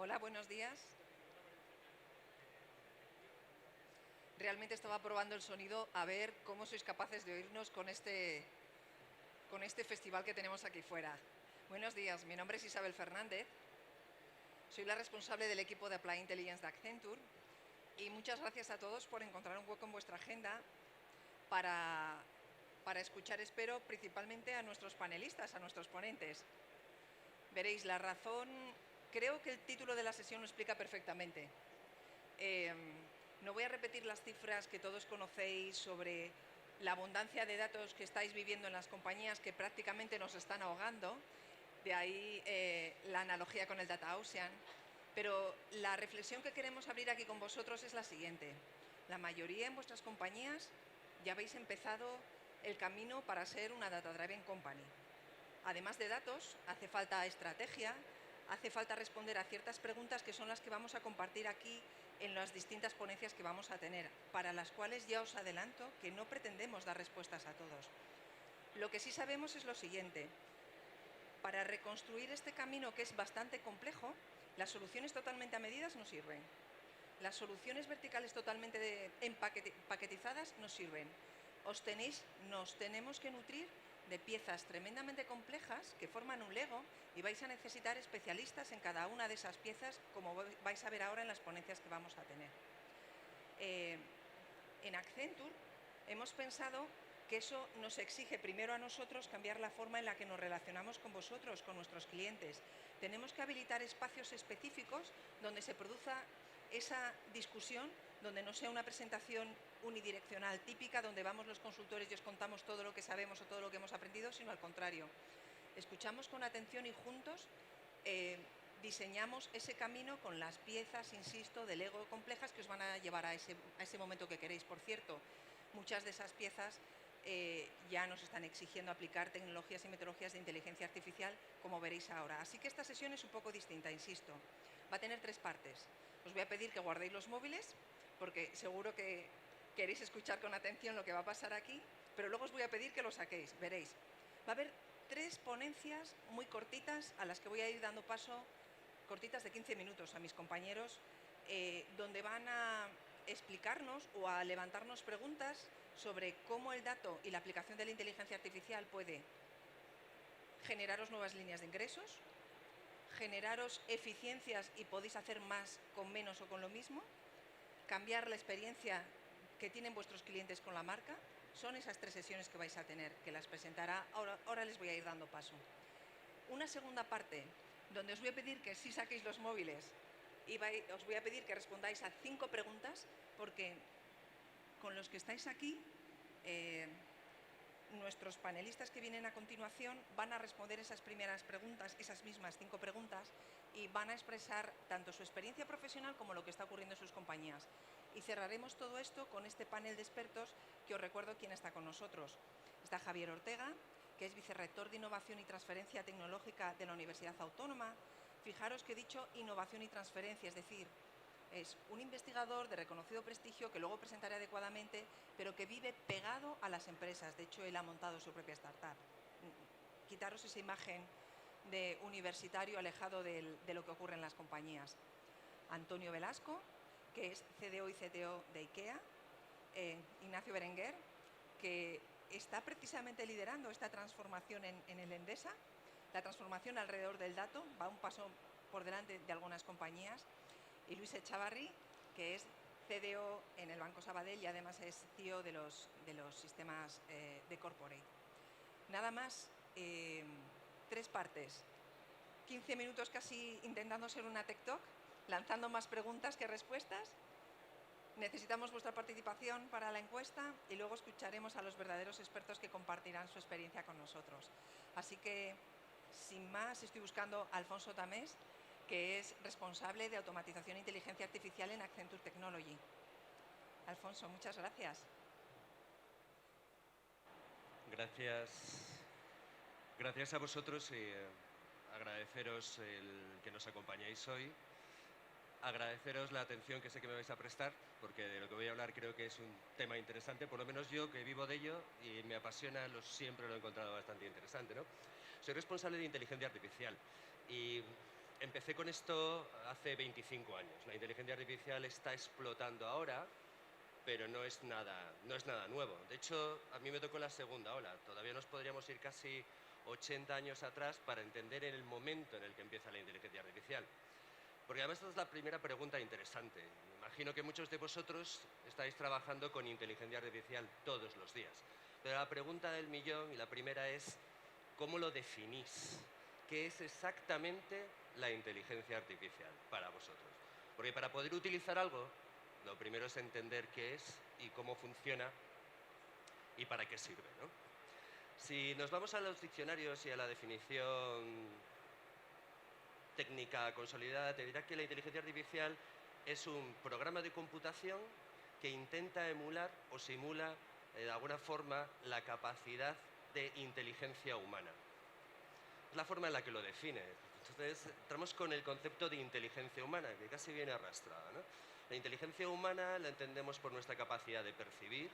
Hola, buenos días. Realmente estaba probando el sonido a ver cómo sois capaces de oírnos con este festival que tenemos aquí fuera. Buenos días, mi nombre es Isabel Fernández. Soy la responsable del equipo de Applied Intelligence de Accenture y muchas gracias a todos por encontrar un hueco en vuestra agenda para escuchar, espero, principalmente a nuestros panelistas, a nuestros ponentes. Veréis, la razón, creo que el título de la sesión lo explica perfectamente. No voy a repetir las cifras que todos conocéis sobre la abundancia de datos que estáis viviendo en las compañías que prácticamente nos están ahogando, de ahí la analogía con el Data Ocean, pero la reflexión que queremos abrir aquí con vosotros es la siguiente. La mayoría en vuestras compañías ya habéis empezado el camino para ser una Data Driven Company. Además de datos, hace falta estrategia, hace falta responder a ciertas preguntas que son las que vamos a compartir aquí en las distintas ponencias que vamos a tener, para las cuales ya os adelanto que no pretendemos dar respuestas a todos. Lo que sí sabemos es lo siguiente. Para reconstruir este camino, que es bastante complejo, las soluciones totalmente a medidas no sirven. Las soluciones verticales totalmente paquetizadas no sirven. Nos tenemos que nutrir de piezas tremendamente complejas que forman un Lego y vais a necesitar especialistas en cada una de esas piezas, como vais a ver ahora en las ponencias que vamos a tener. En Accenture hemos pensado que eso nos exige primero a nosotros cambiar la forma en la que nos relacionamos con vosotros, con nuestros clientes. Tenemos que habilitar espacios específicos donde se produzca esa discusión, donde no sea una presentación unidireccional típica, donde vamos los consultores y os contamos todo lo que sabemos o todo lo que hemos aprendido, sino al contrario. Escuchamos con atención y juntos diseñamos ese camino con las piezas, insisto, de Lego complejas que os van a llevar a ese momento que queréis. Por cierto, muchas de esas piezas ya nos están exigiendo aplicar tecnologías y metodologías de inteligencia artificial, como veréis ahora. Así que esta sesión es un poco distinta, insisto. Va a tener 3 partes. Os voy a pedir que guardéis los móviles, porque seguro que queréis escuchar con atención lo que va a pasar aquí, pero luego os voy a pedir que lo saquéis. Veréis, va a haber 3 ponencias muy cortitas a las que voy a ir dando paso, cortitas de 15 minutos, a mis compañeros, donde van a explicarnos o a levantarnos preguntas sobre cómo el dato y la aplicación de la inteligencia artificial puede generaros nuevas líneas de ingresos, generaros eficiencias y podéis hacer más con menos o con lo mismo, cambiar la experiencia que tienen vuestros clientes con la marca. Son esas 3 sesiones que vais a tener, que las presentará, ahora les voy a ir dando paso. Una segunda parte, donde os voy a pedir que sí saquéis los móviles y os voy a pedir que respondáis a 5 preguntas, porque con los que estáis aquí, nuestros panelistas que vienen a continuación van a responder esas primeras preguntas, esas mismas 5 preguntas, y van a expresar tanto su experiencia profesional como lo que está ocurriendo en sus compañías. Y cerraremos todo esto con este panel de expertos que os recuerdo quién está con nosotros. Está Javier Ortega, que es vicerrector de Innovación y Transferencia Tecnológica de la Universidad Autónoma. Fijaros que he dicho innovación y transferencia, es decir, es un investigador de reconocido prestigio que luego presentaré adecuadamente, pero que vive pegado a las empresas. De hecho, él ha montado su propia startup. Quitaros esa imagen de universitario alejado de lo que ocurre en las compañías. Antonio Velasco, que es CDO y CTO de IKEA. Ignacio Berenguer, que está precisamente liderando esta transformación en el Endesa. La transformación alrededor del dato va un paso por delante de algunas compañías. Y Luis Echavarri, que es CDO en el Banco Sabadell y además es CEO de los sistemas de Corporate. Nada más, 3 partes. 15 minutos casi intentando ser una Tech Talk, lanzando más preguntas que respuestas. Necesitamos vuestra participación para la encuesta y luego escucharemos a los verdaderos expertos que compartirán su experiencia con nosotros. Así que, sin más, estoy buscando a Alfonso Tamés, que es responsable de automatización e inteligencia artificial en Accenture Technology. Alfonso, muchas gracias. Gracias a vosotros y agradeceros el que nos acompañéis hoy. Agradeceros la atención que sé que me vais a prestar, porque de lo que voy a hablar creo que es un tema interesante, por lo menos yo que vivo de ello y me apasiona, siempre lo he encontrado bastante interesante, ¿no? Soy responsable de inteligencia artificial y Empecé con esto hace 25 años. La inteligencia artificial está explotando ahora, pero no es nada nuevo. De hecho, a mí me tocó la segunda ola. Todavía nos podríamos ir casi 80 años atrás para entender el momento en el que empieza la inteligencia artificial. Porque además esta es la primera pregunta interesante. Me imagino que muchos de vosotros estáis trabajando con inteligencia artificial todos los días. Pero la pregunta del millón, y la primera es, ¿cómo lo definís? ¿Qué es exactamente la inteligencia artificial para vosotros? Porque para poder utilizar algo, lo primero es entender qué es y cómo funciona y para qué sirve, ¿no? Si nos vamos a los diccionarios y a la definición técnica consolidada, te dirá que la inteligencia artificial es un programa de computación que intenta emular o simula de alguna forma la capacidad de inteligencia humana. Es la forma en la que lo define. Entonces, entramos con el concepto de inteligencia humana, que casi viene arrastrada, ¿no? La inteligencia humana la entendemos por nuestra capacidad de percibir,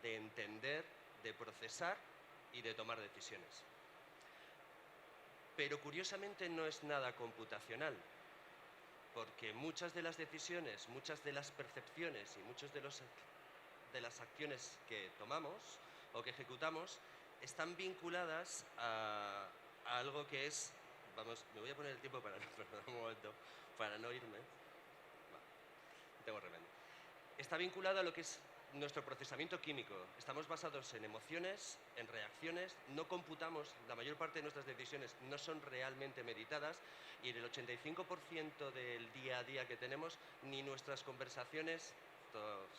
de entender, de procesar y de tomar decisiones. Pero curiosamente no es nada computacional, porque muchas de las decisiones, muchas de las percepciones y muchas de las acciones que tomamos o que ejecutamos están vinculadas a algo que es... Vamos, me voy a poner el tiempo para un momento, para no irme. No tengo remedio. Está vinculado a lo que es nuestro procesamiento químico. Estamos basados en emociones, en reacciones, no computamos, la mayor parte de nuestras decisiones no son realmente meditadas y en el 85% del día a día que tenemos, ni nuestras conversaciones,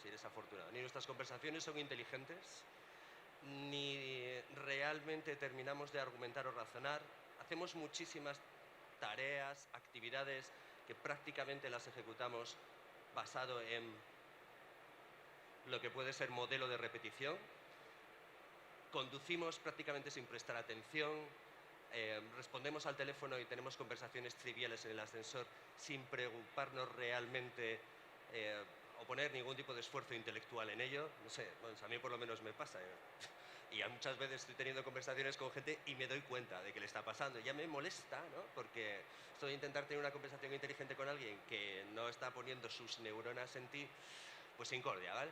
si eres afortunado, ni nuestras conversaciones son inteligentes, ni realmente terminamos de argumentar o razonar. Hacemos muchísimas tareas, actividades que prácticamente las ejecutamos basado en lo que puede ser modelo de repetición. Conducimos prácticamente sin prestar atención, respondemos al teléfono y tenemos conversaciones triviales en el ascensor sin preocuparnos realmente o poner ningún tipo de esfuerzo intelectual en ello. No sé, bueno, a mí por lo menos me pasa. Y muchas veces estoy teniendo conversaciones con gente y me doy cuenta de que le está pasando. Ya me molesta, ¿no? Porque esto de intentar tener una conversación inteligente con alguien que no está poniendo sus neuronas en ti, pues incordia, ¿vale?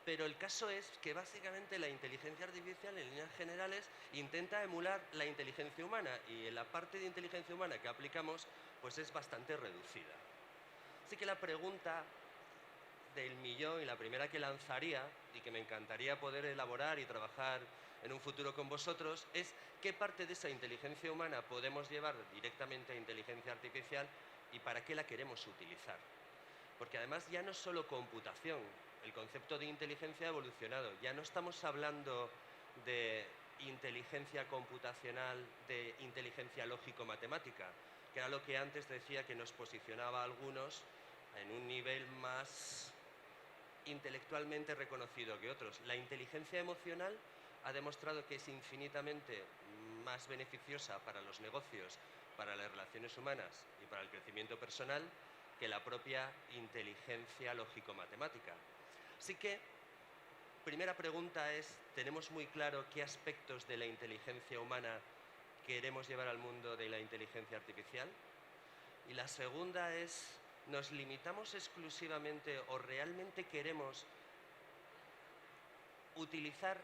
Pero el caso es que básicamente la inteligencia artificial en líneas generales intenta emular la inteligencia humana y en la parte de inteligencia humana que aplicamos pues es bastante reducida. Así que la pregunta del millón y la primera que lanzaría y que me encantaría poder elaborar y trabajar en un futuro con vosotros es qué parte de esa inteligencia humana podemos llevar directamente a inteligencia artificial y para qué la queremos utilizar. Porque además ya no es solo computación, el concepto de inteligencia ha evolucionado. Ya no estamos hablando de inteligencia computacional, de inteligencia lógico-matemática, que era lo que antes decía que nos posicionaba a algunos en un nivel más intelectualmente reconocido que otros. La inteligencia emocional ha demostrado que es infinitamente más beneficiosa para los negocios, para las relaciones humanas y para el crecimiento personal que la propia inteligencia lógico-matemática. Así que, primera pregunta es, ¿tenemos muy claro qué aspectos de la inteligencia humana queremos llevar al mundo de la inteligencia artificial? Y la segunda es, ¿nos limitamos exclusivamente o realmente queremos utilizar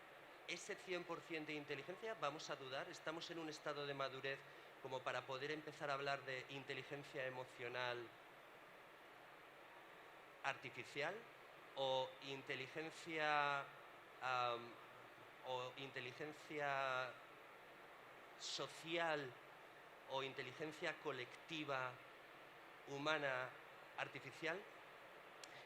ese 100% de inteligencia? ¿Vamos a dudar? ¿Estamos en un estado de madurez como para poder empezar a hablar de inteligencia emocional artificial o inteligencia social o inteligencia colectiva humana artificial?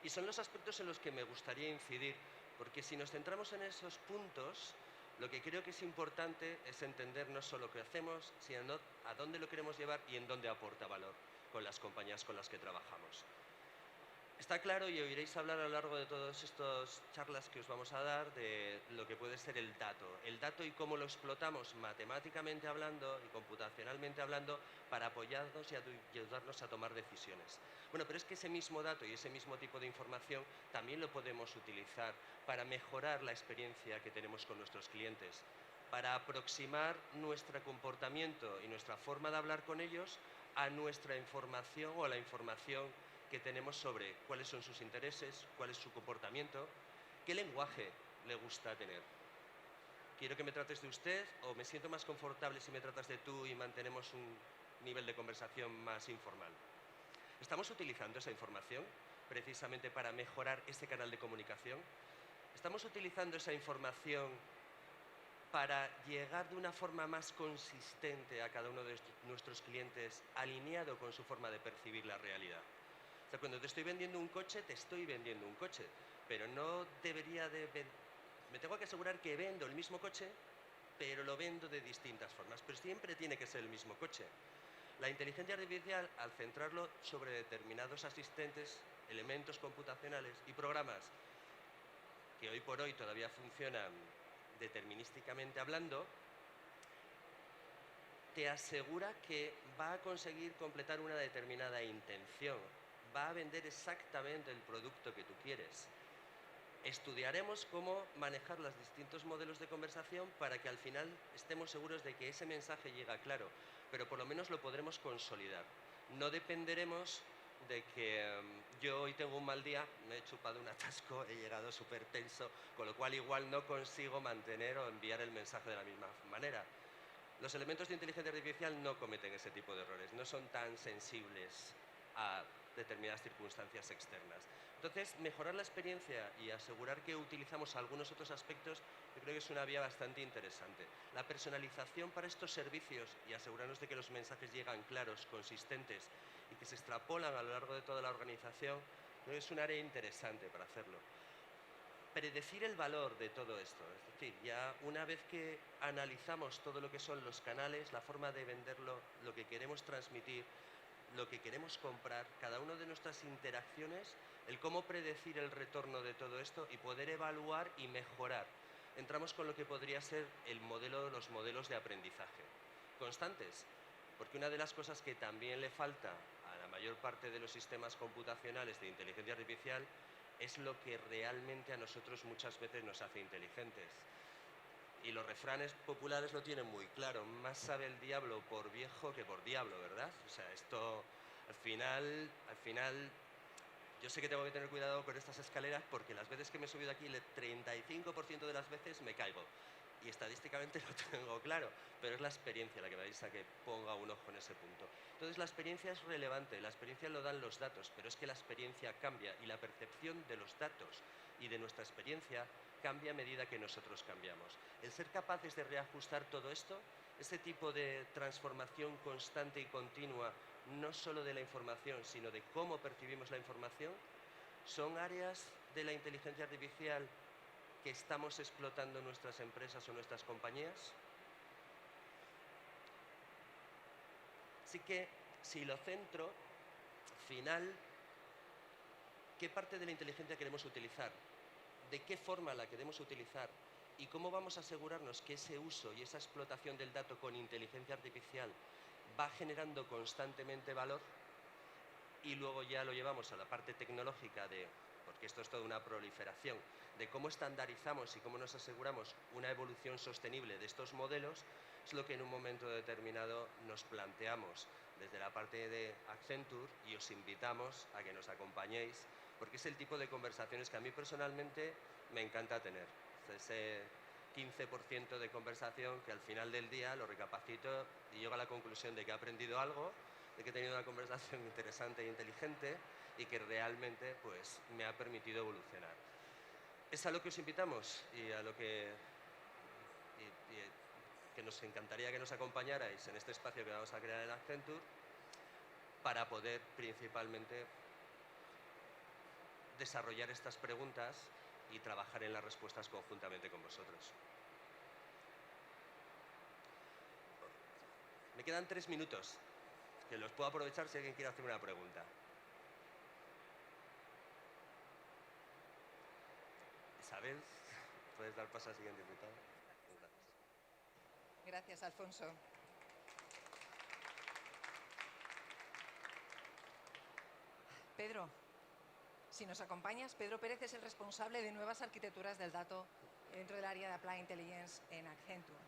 Y son los aspectos en los que me gustaría incidir, porque si nos centramos en esos puntos, lo que creo que es importante es entender no solo lo que hacemos, sino a dónde lo queremos llevar y en dónde aporta valor con las compañías con las que trabajamos. Está claro, y oiréis hablar a lo largo de todas estas charlas que os vamos a dar, de lo que puede ser el dato y cómo lo explotamos matemáticamente hablando y computacionalmente hablando para apoyarnos y ayudarnos a tomar decisiones. Bueno, pero es que ese mismo dato y ese mismo tipo de información también lo podemos utilizar para mejorar la experiencia que tenemos con nuestros clientes, para aproximar nuestro comportamiento y nuestra forma de hablar con ellos a nuestra información o a la información que tenemos sobre cuáles son sus intereses, cuál es su comportamiento, qué lenguaje le gusta tener. ¿Quiero que me trates de usted o me siento más confortable si me tratas de tú y mantenemos un nivel de conversación más informal? ¿Estamos utilizando esa información precisamente para mejorar ese canal de comunicación? ¿Estamos utilizando esa información para llegar de una forma más consistente a cada uno de nuestros clientes, alineado con su forma de percibir la realidad? O sea, cuando te estoy vendiendo un coche, te estoy vendiendo un coche, pero no debería de... Me tengo que asegurar que vendo el mismo coche, pero lo vendo de distintas formas, pero siempre tiene que ser el mismo coche. La inteligencia artificial, al centrarlo sobre determinados asistentes, elementos computacionales y programas que hoy por hoy todavía funcionan determinísticamente hablando, te asegura que va a conseguir completar una determinada intención, va a vender exactamente el producto que tú quieres. Estudiaremos cómo manejar los distintos modelos de conversación para que al final estemos seguros de que ese mensaje llega claro, pero por lo menos lo podremos consolidar. No dependeremos de que yo hoy tengo un mal día, me he chupado un atasco, he llegado súper tenso, con lo cual igual no consigo mantener o enviar el mensaje de la misma manera. Los elementos de inteligencia artificial no cometen ese tipo de errores, no son tan sensibles a determinadas circunstancias externas. Entonces, mejorar la experiencia y asegurar que utilizamos algunos otros aspectos, yo creo que es una vía bastante interesante. La personalización para estos servicios y asegurarnos de que los mensajes llegan claros, consistentes y que se extrapolan a lo largo de toda la organización, creo que es un área interesante para hacerlo. Predecir el valor de todo esto, es decir, ya una vez que analizamos todo lo que son los canales, la forma de venderlo, lo que queremos transmitir, lo que queremos comprar, cada una de nuestras interacciones, el cómo predecir el retorno de todo esto y poder evaluar y mejorar. Entramos con lo que podría ser los modelos de aprendizaje constantes, porque una de las cosas que también le falta a la mayor parte de los sistemas computacionales de inteligencia artificial es lo que realmente a nosotros muchas veces nos hace inteligentes. Y los refranes populares lo tienen muy claro, más sabe el diablo por viejo que por diablo, ¿verdad? O sea, esto al final, yo sé que tengo que tener cuidado con estas escaleras porque las veces que me he subido aquí, el 35% de las veces me caigo. Y estadísticamente lo tengo claro, pero es la experiencia la que me avisa que ponga un ojo en ese punto. Entonces la experiencia es relevante, la experiencia lo dan los datos, pero es que la experiencia cambia y la percepción de los datos y de nuestra experiencia cambia a medida que nosotros cambiamos. El ser capaces de reajustar todo esto, ese tipo de transformación constante y continua, no solo de la información, sino de cómo percibimos la información, son áreas de la inteligencia artificial que estamos explotando en nuestras empresas o nuestras compañías. Así que, si lo centro, final, ¿qué parte de la inteligencia queremos utilizar? ¿De qué forma la queremos utilizar? ¿Y cómo vamos a asegurarnos que ese uso y esa explotación del dato con inteligencia artificial va generando constantemente valor? Y luego ya lo llevamos a la parte tecnológica porque esto es toda una proliferación, de cómo estandarizamos y cómo nos aseguramos una evolución sostenible de estos modelos, es lo que en un momento determinado nos planteamos desde la parte de Accenture y os invitamos a que nos acompañéis, porque es el tipo de conversaciones que a mí personalmente me encanta tener. Ese 15% de conversación que al final del día lo recapacito y llego a la conclusión de que he aprendido algo, de que he tenido una conversación interesante e inteligente y que realmente pues, me ha permitido evolucionar. Es a lo que os invitamos y a lo que nos encantaría que nos acompañarais en este espacio que vamos a crear en Accenture para poder principalmente desarrollar estas preguntas y trabajar en las respuestas conjuntamente con vosotros. Me quedan 3 minutos, que los puedo aprovechar si alguien quiere hacer una pregunta. Isabel, ¿puedes dar paso al siguiente invitado? Gracias, Alfonso. Pedro, si nos acompañas, Pedro Pérez es el responsable de nuevas arquitecturas del dato dentro del área de Applied Intelligence en Accenture.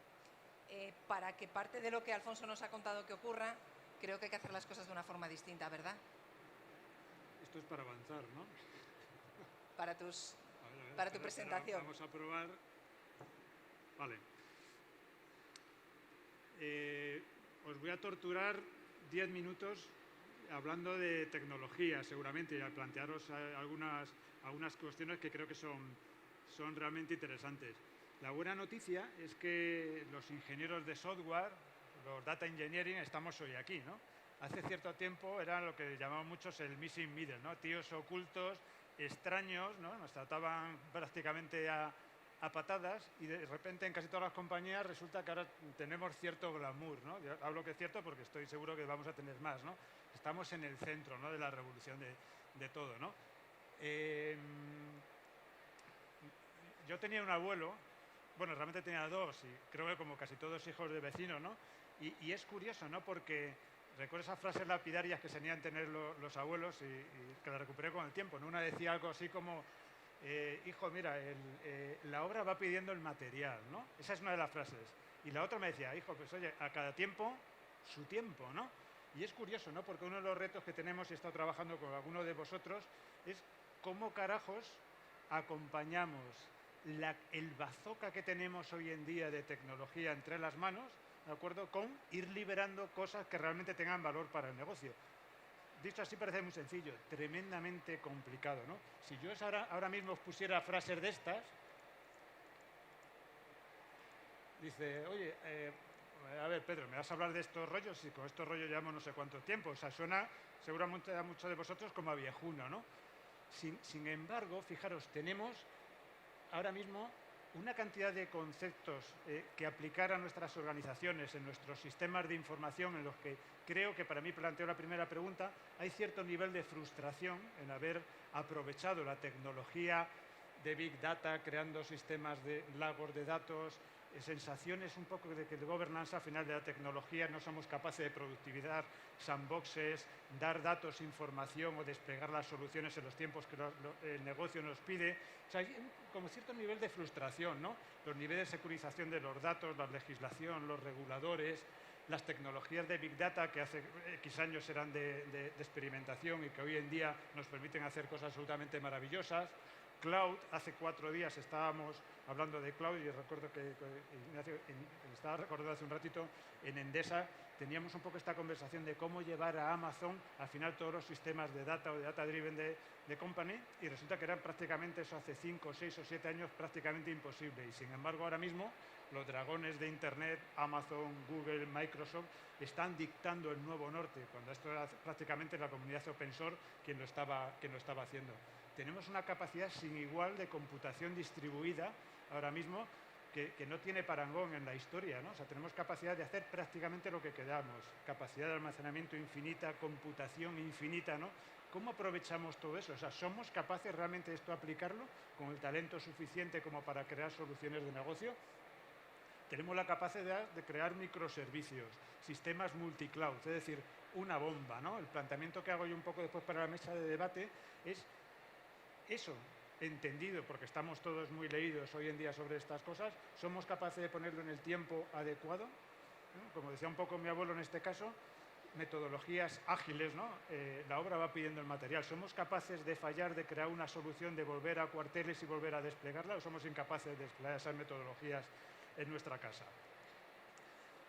Para que parte de lo que Alfonso nos ha contado que ocurra, Creo que hay que hacer las cosas de una forma distinta, ¿verdad? Esto es para avanzar, ¿no? Para tu presentación. Vamos a probar. Vale. Os voy a torturar 10 minutos hablando de tecnología, seguramente, y al plantearos algunas cuestiones que creo que son realmente interesantes. La buena noticia es que los ingenieros de software, los data engineering, estamos hoy aquí, ¿no? Hace cierto tiempo eran lo que llamaban muchos el missing middle, ¿no? Tíos ocultos, extraños, ¿no? Nos trataban prácticamente a patadas y de repente en casi todas las compañías resulta que ahora tenemos cierto glamour, ¿no? Yo hablo que es cierto porque estoy seguro que vamos a tener más, ¿no? Estamos en el centro, ¿no?, de la revolución de todo, ¿no? Yo tenía un abuelo, bueno, realmente tenía dos, y creo que como casi todos hijos de vecinos, ¿no? Y es curioso, ¿no? Porque recuerdo esas frases lapidarias que solían tener los abuelos y que las recuperé con el tiempo, ¿no? Una decía algo así como, hijo, mira, la obra va pidiendo el material, ¿no? Esa es una de las frases. Y la otra me decía, hijo, pues oye, a cada tiempo, su tiempo, ¿no? Y es curioso, ¿no? Porque uno de los retos que tenemos, y he estado trabajando con alguno de vosotros, es cómo carajos acompañamos el bazooka que tenemos hoy en día de tecnología entre las manos, ¿de acuerdo?, con ir liberando cosas que realmente tengan valor para el negocio. Dicho así parece muy sencillo, tremendamente complicado, ¿no? Si yo ahora mismo os pusiera frases de estas, dice, oye, a ver, Pedro, ¿me vas a hablar de estos rollos? Y con estos rollos llevamos no sé cuánto tiempo. O sea, suena seguramente a muchos de vosotros como a viejuno, ¿no? Sin embargo, fijaros, tenemos ahora mismo una cantidad de conceptos que aplicar a nuestras organizaciones, en nuestros sistemas de información, en los que creo que, para mí, planteo la primera pregunta, hay cierto nivel de frustración en haber aprovechado la tecnología de Big Data, creando sistemas de lagos de datos, sensaciones un poco de que de gobernanza, al final de la tecnología, no somos capaces de productividad, sandboxes, dar datos, información o desplegar las soluciones en los tiempos que el negocio nos pide. O sea, hay como cierto nivel de frustración, ¿no? Los niveles de securización de los datos, la legislación, los reguladores, las tecnologías de Big Data que hace X años eran de experimentación y que hoy en día nos permiten hacer cosas absolutamente maravillosas. Cloud, hace 4 días estábamos hablando de cloud y recuerdo que Ignacio estaba recordando hace un ratito, en Endesa teníamos un poco esta conversación de cómo llevar a Amazon al final todos los sistemas de data o de data driven de company, y resulta que eran prácticamente eso hace 5, 6 o 7 años prácticamente imposible, y sin embargo ahora mismo los dragones de Internet, Amazon, Google, Microsoft, están dictando el nuevo norte, cuando esto era prácticamente la comunidad open source quien lo estaba haciendo. Tenemos una capacidad sin igual de computación distribuida ahora mismo que no tiene parangón en la historia, ¿no? O sea, tenemos capacidad de hacer prácticamente lo que queramos, capacidad de almacenamiento infinita, computación infinita, ¿no? ¿Cómo aprovechamos todo eso? O sea, ¿somos capaces realmente de esto aplicarlo con el talento suficiente como para crear soluciones de negocio? Tenemos la capacidad de crear microservicios, sistemas multicloud, es decir, una bomba, ¿no? El planteamiento que hago yo un poco después para la mesa de debate es eso, entendido, porque estamos todos muy leídos hoy en día sobre estas cosas, somos capaces de ponerlo en el tiempo adecuado, ¿no? Como decía un poco mi abuelo en este caso, metodologías ágiles, ¿no? La obra va pidiendo el material. ¿Somos capaces de fallar, de crear una solución, de volver a cuarteles y volver a desplegarla, o somos incapaces de desplegar esas metodologías en nuestra casa?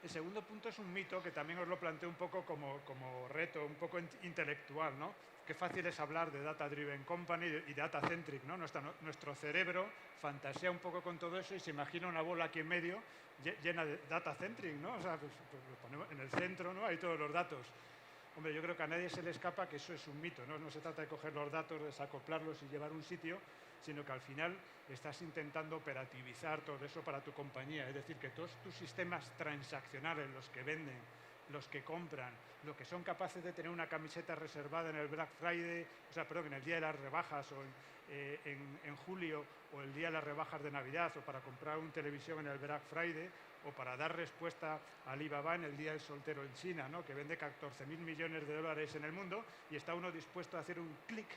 El segundo punto es un mito que también os lo planteo un poco como reto, un poco intelectual, ¿no? Qué fácil es hablar de Data Driven Company y Data Centric, ¿no? Nuestro cerebro fantasea un poco con todo eso y se imagina una bola aquí en medio llena de Data Centric, ¿no? O sea, pues lo ponemos en el centro, ¿no? Hay todos los datos. Hombre, yo creo que a nadie se le escapa que eso es un mito, ¿no? No se trata de coger los datos, desacoplarlos y llevar a un sitio, sino que al final estás intentando operativizar todo eso para tu compañía. Es decir, que todos tus sistemas transaccionales, los que venden, los que compran, los que son capaces de tener una camiseta reservada en el Black Friday, o sea, perdón, en el día de las rebajas o en julio, o el día de las rebajas de Navidad, o para comprar una televisión en el Black Friday, o para dar respuesta a Alibaba en el Día del Soltero en China, ¿no? Que vende 14.000 millones de dólares en el mundo y está uno dispuesto a hacer un clic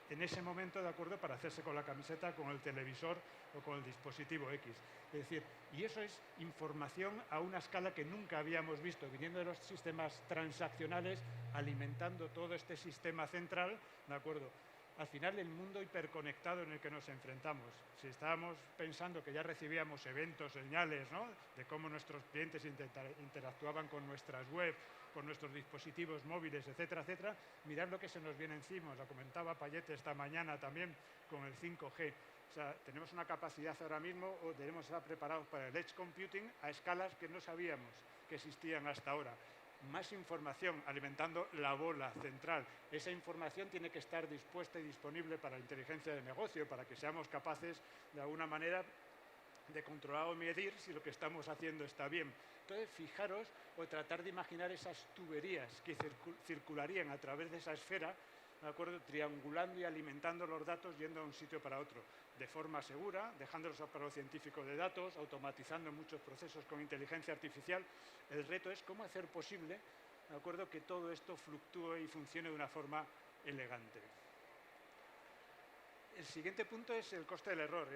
en ese momento, ¿de acuerdo?, para hacerse con la camiseta, con el televisor o con el dispositivo X. Es decir, y eso es información a una escala que nunca habíamos visto, viniendo de los sistemas transaccionales, alimentando todo este sistema central, ¿de acuerdo? Al final, el mundo hiperconectado en el que nos enfrentamos. Si estábamos pensando que ya recibíamos eventos, señales, ¿no?, de cómo nuestros clientes interactuaban con nuestras web, con nuestros dispositivos móviles, etcétera, etcétera, mirad lo que se nos viene encima. Os lo comentaba Payete esta mañana también con el 5G. O sea, tenemos una capacidad ahora mismo, o debemos estar preparados para el edge computing a escalas que no sabíamos que existían hasta ahora. Más información alimentando la bola central. Esa información tiene que estar dispuesta y disponible para la inteligencia de negocio, para que seamos capaces, de alguna manera, de controlar o medir si lo que estamos haciendo está bien. Entonces, fijaros o tratar de imaginar esas tuberías que circularían a través de esa esfera, ¿de acuerdo?, triangulando y alimentando los datos yendo de un sitio para otro, de forma segura, dejándolos para los científicos de datos, automatizando muchos procesos con inteligencia artificial. El reto es cómo hacer posible, ¿de acuerdo?, que todo esto fluctúe y funcione de una forma elegante. El siguiente punto es el coste del error.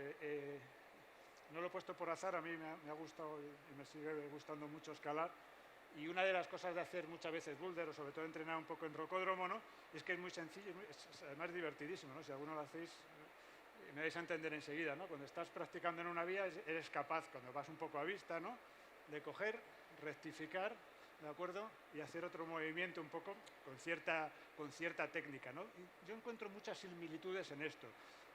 No lo he puesto por azar, a mí me ha gustado y me sigue gustando mucho escalar. Y una de las cosas de hacer muchas veces boulder, o sobre todo entrenar un poco en rocódromo, ¿no?, es que es muy sencillo, es además divertidísimo, ¿no? Si alguno lo hacéis, me vais a entender enseguida, ¿no? Cuando estás practicando en una vía, eres capaz, cuando vas un poco a vista, ¿no?, de coger, rectificar, ¿de acuerdo?, y hacer otro movimiento un poco con cierta técnica, ¿no? Y yo encuentro muchas similitudes en esto.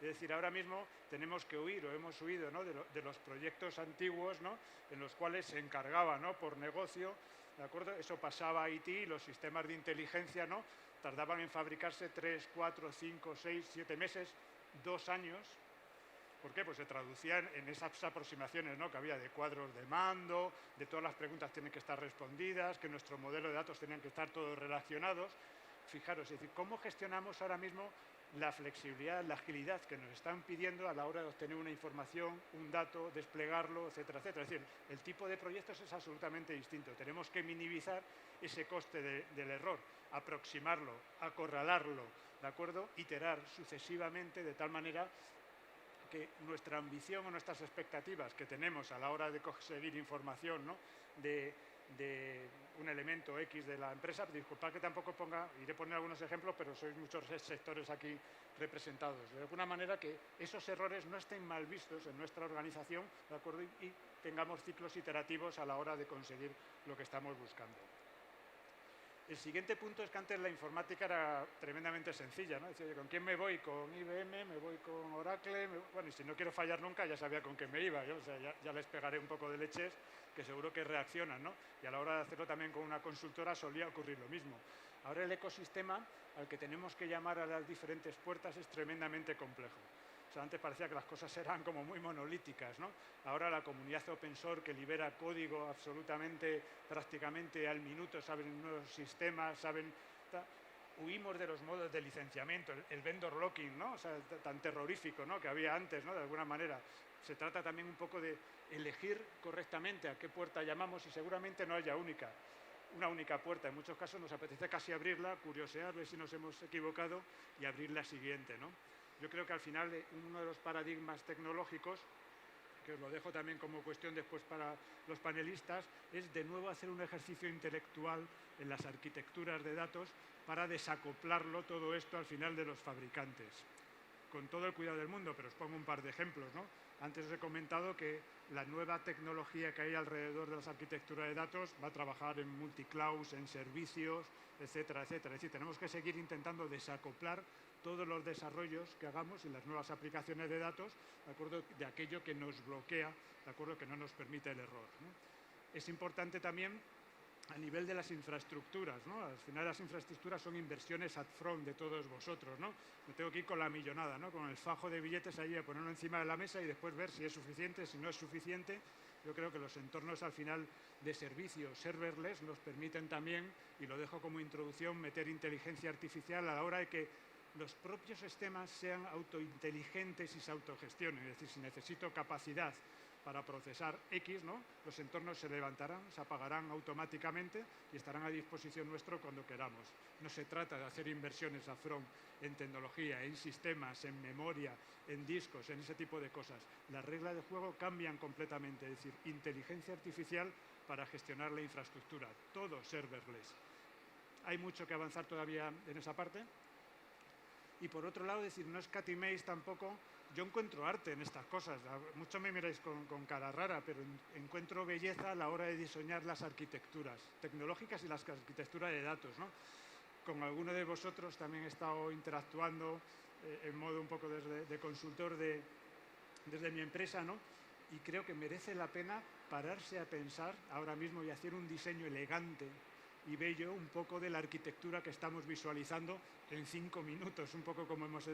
Es decir, ahora mismo tenemos que huir, o hemos huido, ¿no?, de los proyectos antiguos, ¿no?, en los cuales se encargaba, ¿no?, por negocio, ¿de acuerdo? Eso pasaba a IT, los sistemas de inteligencia, ¿no?, tardaban en fabricarse 3, 4, 5, 6, 7 meses, 2 años. ¿Por qué? Pues se traducían en esas aproximaciones, ¿no?, que había de cuadros de mando, de todas las preguntas tienen que estar respondidas, que nuestro modelo de datos tenían que estar todos relacionados. Fijaros, es decir, cómo gestionamos ahora mismo la flexibilidad, la agilidad que nos están pidiendo a la hora de obtener una información, un dato, desplegarlo, etcétera, etcétera. Es decir, el tipo de proyectos es absolutamente distinto. Tenemos que minimizar ese coste del error, aproximarlo, acorralarlo, ¿de acuerdo?, iterar sucesivamente de tal manera que nuestra ambición o nuestras expectativas que tenemos a la hora de conseguir información, ¿no?, de un elemento X de la empresa, disculpad que tampoco iré a poner algunos ejemplos, pero sois muchos sectores aquí representados. De alguna manera que esos errores no estén mal vistos en nuestra organización, ¿de acuerdo?, y tengamos ciclos iterativos a la hora de conseguir lo que estamos buscando. El siguiente punto es que antes la informática era tremendamente sencilla, ¿no? Decía, ¿con quién me voy? Con IBM, me voy con Oracle, bueno, y si no quiero fallar nunca ya sabía con qué me iba, ¿no? O sea, ya les pegaré un poco de leches que seguro que reaccionan, ¿no? Y a la hora de hacerlo también con una consultora solía ocurrir lo mismo. Ahora el ecosistema al que tenemos que llamar a las diferentes puertas es tremendamente complejo. O sea, antes parecía que las cosas eran como muy monolíticas, ¿no? Ahora la comunidad open source que libera código absolutamente, prácticamente al minuto, saben nuevos sistemas, saben... Huimos de los modos de licenciamiento, el vendor locking, ¿no? O sea, tan terrorífico, ¿no?, que había antes, ¿no?, de alguna manera. Se trata también un poco de elegir correctamente a qué puerta llamamos y seguramente no haya una única puerta. En muchos casos nos apetece casi abrirla, curiosear, ver si nos hemos equivocado y abrir la siguiente, ¿no? Yo creo que al final uno de los paradigmas tecnológicos, que os lo dejo también como cuestión después para los panelistas, es de nuevo hacer un ejercicio intelectual en las arquitecturas de datos para desacoplarlo todo esto al final de los fabricantes. Con todo el cuidado del mundo, pero os pongo un par de ejemplos, ¿no? Antes os he comentado que la nueva tecnología que hay alrededor de las arquitecturas de datos va a trabajar en multiclouds, en servicios, etcétera, etcétera. Es decir, tenemos que seguir intentando desacoplar todos los desarrollos que hagamos en las nuevas aplicaciones de datos, ¿de acuerdo?, de aquello que nos bloquea, ¿de acuerdo?, que no nos permite el error, ¿no? Es importante también a nivel de las infraestructuras, ¿no? Al final las infraestructuras son inversiones upfront de todos vosotros, ¿no? Me tengo que ir con la millonada, ¿no?, con el fajo de billetes ahí a ponerlo encima de la mesa y después ver si es suficiente, si no es suficiente. Yo creo que los entornos al final de servicios serverless nos permiten también, y lo dejo como introducción, meter inteligencia artificial a la hora de que los propios sistemas sean autointeligentes y se autogestionen. Es decir, si necesito capacidad para procesar X, ¿no? Los entornos se levantarán, se apagarán automáticamente y estarán a disposición nuestro cuando queramos. No se trata de hacer inversiones upfront en tecnología, en sistemas, en memoria, en discos, en ese tipo de cosas. Las reglas de juego cambian completamente, es decir, inteligencia artificial para gestionar la infraestructura, todo serverless. Hay mucho que avanzar todavía en esa parte. Y por otro lado, decir, no escatiméis tampoco. Yo encuentro arte en estas cosas. Muchos me miráis con cara rara, pero encuentro belleza a la hora de diseñar las arquitecturas tecnológicas y las arquitecturas de datos, ¿no? Con alguno de vosotros también he estado interactuando en modo un poco de consultor desde mi empresa, ¿no? Y creo que merece la pena pararse a pensar ahora mismo y hacer un diseño elegante y bello un poco de la arquitectura que estamos visualizando en 5 minutos, un poco como hemos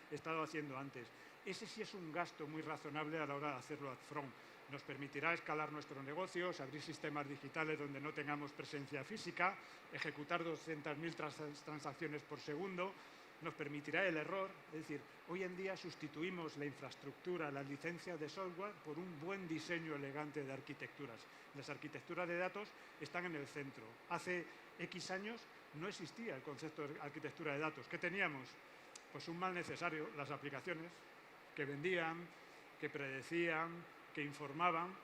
estado haciendo antes. Ese sí es un gasto muy razonable a la hora de hacerlo upfront. Nos permitirá escalar nuestros negocios, abrir sistemas digitales donde no tengamos presencia física, ejecutar 200.000 transacciones por segundo, nos permitirá el error. Es decir, hoy en día sustituimos la infraestructura, las licencias de software por un buen diseño elegante de arquitecturas. Las arquitecturas de datos están en el centro. Hace X años no existía el concepto de arquitectura de datos. ¿Qué teníamos? Pues un mal necesario, las aplicaciones que vendían, que predecían, que informaban.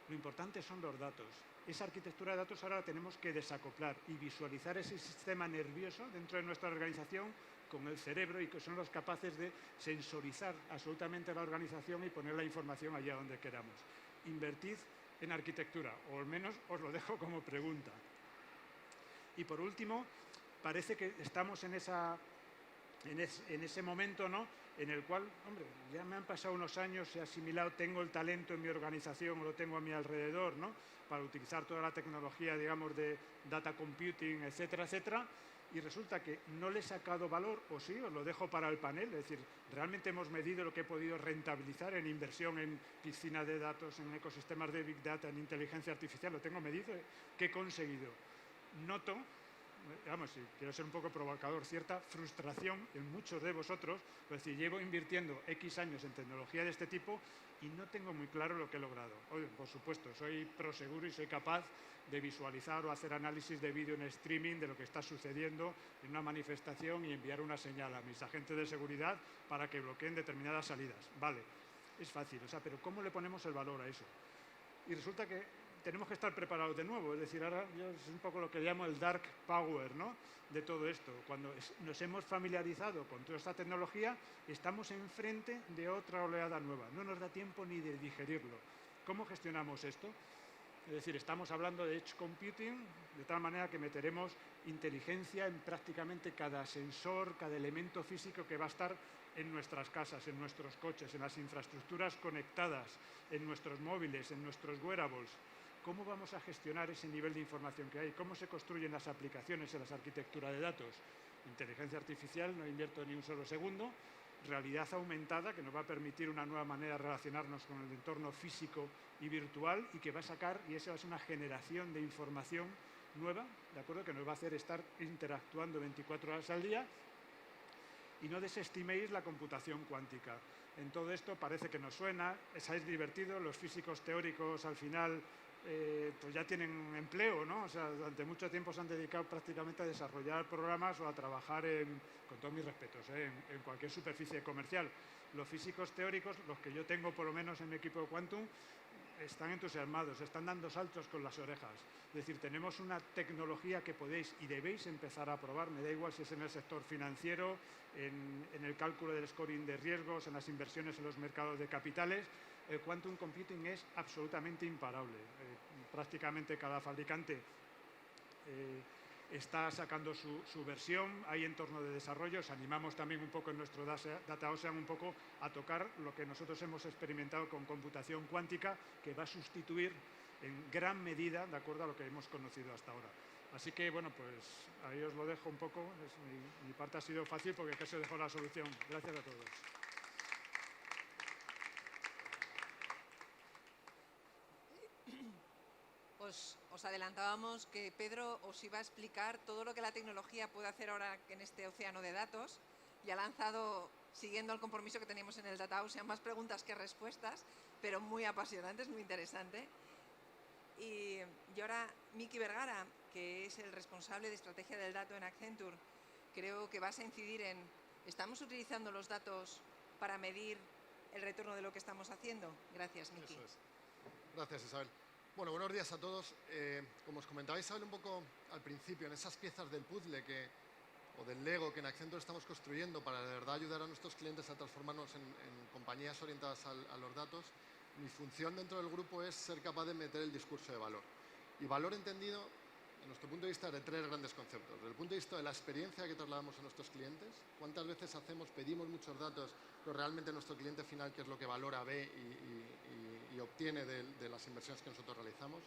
Lo importante son los datos. Esa arquitectura de datos ahora la tenemos que desacoplar y visualizar ese sistema nervioso dentro de nuestra organización con el cerebro y que son los capaces de sensorizar absolutamente la organización y poner la información allá donde queramos. Invertid en arquitectura, o al menos os lo dejo como pregunta. Y por último, parece que estamos en ese momento, ¿no?, en el cual, hombre, ya me han pasado unos años, he asimilado, tengo el talento en mi organización, lo tengo a mi alrededor, ¿no?, para utilizar toda la tecnología, digamos, de data computing, etcétera, etcétera, y resulta que no le he sacado valor, o sí, os lo dejo para el panel, es decir, realmente hemos medido lo que he podido rentabilizar en inversión en piscinas de datos, en ecosistemas de Big Data, en inteligencia artificial, lo tengo medido, ¿qué he conseguido? Noto, vamos, si quiero ser un poco provocador, cierta frustración en muchos de vosotros, es decir, llevo invirtiendo X años en tecnología de este tipo y no tengo muy claro lo que he logrado. Oye, por supuesto, soy proseguro y soy capaz de visualizar o hacer análisis de vídeo en streaming de lo que está sucediendo en una manifestación y enviar una señal a mis agentes de seguridad para que bloqueen determinadas salidas. Vale, es fácil, o sea, pero ¿cómo le ponemos el valor a eso? Y resulta que tenemos que estar preparados de nuevo, es decir, ahora yo es un poco lo que llamo el dark power, ¿no?, de todo esto. Cuando nos hemos familiarizado con toda esta tecnología, estamos enfrente de otra oleada nueva, no nos da tiempo ni de digerirlo. ¿Cómo gestionamos esto? Es decir, estamos hablando de edge computing, de tal manera que meteremos inteligencia en prácticamente cada sensor, cada elemento físico que va a estar en nuestras casas, en nuestros coches, en las infraestructuras conectadas, en nuestros móviles, en nuestros wearables. ¿Cómo vamos a gestionar ese nivel de información que hay? ¿Cómo se construyen las aplicaciones en las arquitecturas de datos? Inteligencia artificial, no invierto ni un solo segundo. Realidad aumentada, que nos va a permitir una nueva manera de relacionarnos con el entorno físico y virtual y que va a sacar, y esa va a ser una generación de información nueva, ¿de acuerdo?, que nos va a hacer estar interactuando 24 horas al día. Y no desestiméis la computación cuántica. En todo esto parece que nos suena, es divertido, los físicos teóricos al final pues ya tienen empleo, ¿no? O sea, durante mucho tiempo se han dedicado prácticamente a desarrollar programas o a trabajar con todos mis respetos, en cualquier superficie comercial. Los físicos teóricos, los que yo tengo por lo menos en mi equipo de Quantum, están entusiasmados, están dando saltos con las orejas. Es decir, tenemos una tecnología que podéis y debéis empezar a probar, me da igual si es en el sector financiero, en el cálculo del scoring de riesgos, en las inversiones en los mercados de capitales. El quantum computing es absolutamente imparable. Prácticamente cada fabricante está sacando su versión, hay entorno de desarrollo. Os animamos también un poco en nuestro Data Ocean un poco a tocar lo que nosotros hemos experimentado con computación cuántica, que va a sustituir en gran medida, de acuerdo a lo que hemos conocido hasta ahora. Así que, bueno, pues ahí os lo dejo un poco. Mi parte ha sido fácil porque casi os dejo la solución. Gracias a todos. Os adelantábamos que Pedro os iba a explicar todo lo que la tecnología puede hacer ahora en este océano de datos y ha lanzado siguiendo el compromiso que teníamos en el Data House, sean más preguntas que respuestas, pero muy apasionantes, muy interesante. Y ahora, Miki Vergara, que es el responsable de estrategia del dato en Accenture, creo que vas a incidir en, ¿estamos utilizando los datos para medir el retorno de lo que estamos haciendo? Gracias, Miki. Eso es. Gracias, Isabel. Bueno, buenos días a todos. Como os comentaba Isabel un poco al principio, en esas piezas del puzzle o del Lego que en Accenture estamos construyendo para de verdad ayudar a nuestros clientes a transformarnos en compañías orientadas a los datos, mi función dentro del grupo es ser capaz de meter el discurso de valor. Y valor entendido, desde nuestro punto de vista, de tres grandes conceptos. Desde el punto de vista de la experiencia que trasladamos a nuestros clientes, cuántas veces pedimos muchos datos, pero realmente nuestro cliente final, qué es lo que valora, ve y obtiene de las inversiones que nosotros realizamos.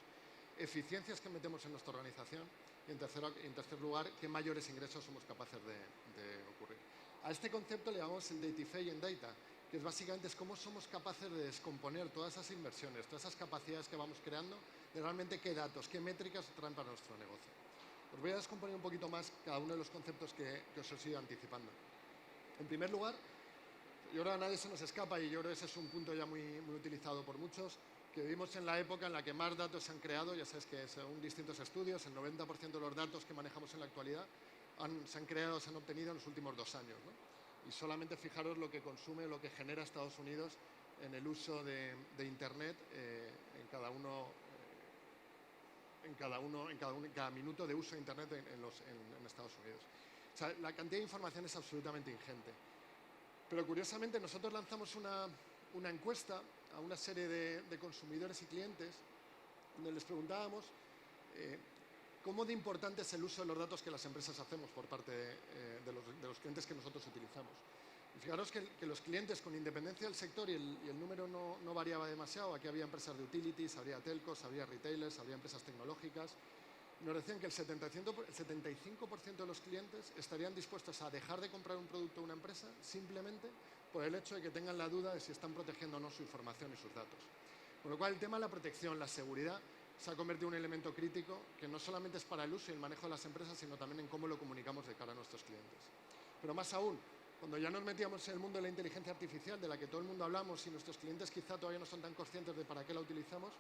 Eficiencias que metemos en nuestra organización. Y en tercer lugar, qué mayores ingresos somos capaces de ocurrir. A este concepto le llamamos el Datify en Data, que básicamente es cómo somos capaces de descomponer todas esas inversiones, todas esas capacidades que vamos creando, de realmente qué datos, qué métricas traen para nuestro negocio. Os voy a descomponer un poquito más cada uno de los conceptos que os he ido anticipando. En primer lugar, yo creo que a nadie se nos escapa, y yo creo que ese es un punto ya muy utilizado por muchos, que vivimos en la época en la que más datos se han creado. Ya sabes que según distintos estudios, el 90% de los datos que manejamos en la actualidad se han creado, se han obtenido en los últimos 2 años, ¿no? Y solamente fijaros lo que consume, lo que genera Estados Unidos en el uso de Internet en cada minuto de uso de Internet en Estados Unidos. O sea, la cantidad de información es absolutamente ingente. Pero curiosamente nosotros lanzamos una encuesta a una serie de consumidores y clientes donde les preguntábamos cómo de importante es el uso de los datos que las empresas hacemos por parte de los clientes que nosotros utilizamos. Y fijaros que los clientes, con independencia del sector, y el número no variaba demasiado, aquí había empresas de utilities, había telcos, había retailers, había empresas tecnológicas, nos decían que el 75% de los clientes estarían dispuestos a dejar de comprar un producto de una empresa simplemente por el hecho de que tengan la duda de si están protegiendo o no su información y sus datos. Con lo cual, el tema de la protección, la seguridad, se ha convertido en un elemento crítico que no solamente es para el uso y el manejo de las empresas, sino también en cómo lo comunicamos de cara a nuestros clientes. Pero más aún, cuando ya nos metíamos en el mundo de la inteligencia artificial, de la que todo el mundo hablamos y nuestros clientes quizá todavía no son tan conscientes de para qué la utilizamos,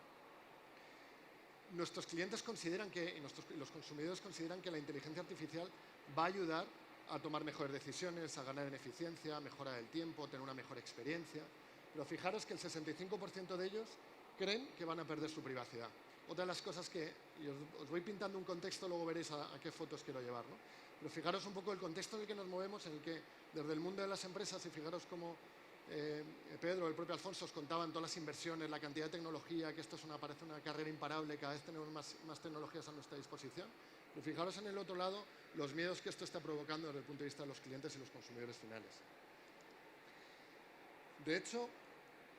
nuestros clientes consideran y los consumidores consideran que la inteligencia artificial va a ayudar a tomar mejores decisiones, a ganar en eficiencia, a mejorar el tiempo, tener una mejor experiencia. Pero fijaros que el 65% de ellos creen que van a perder su privacidad. Otra de las cosas y os voy pintando un contexto, luego veréis a qué fotos quiero llevar, ¿no? Pero fijaros un poco el contexto en el que nos movemos, en el que desde el mundo de las empresas, y fijaros cómo Pedro, el propio Alfonso, os contaban todas las inversiones, la cantidad de tecnología, que esto parece una carrera imparable, cada vez tenemos más tecnologías a nuestra disposición. Pero fijaros en el otro lado los miedos que esto está provocando desde el punto de vista de los clientes y los consumidores finales. De hecho,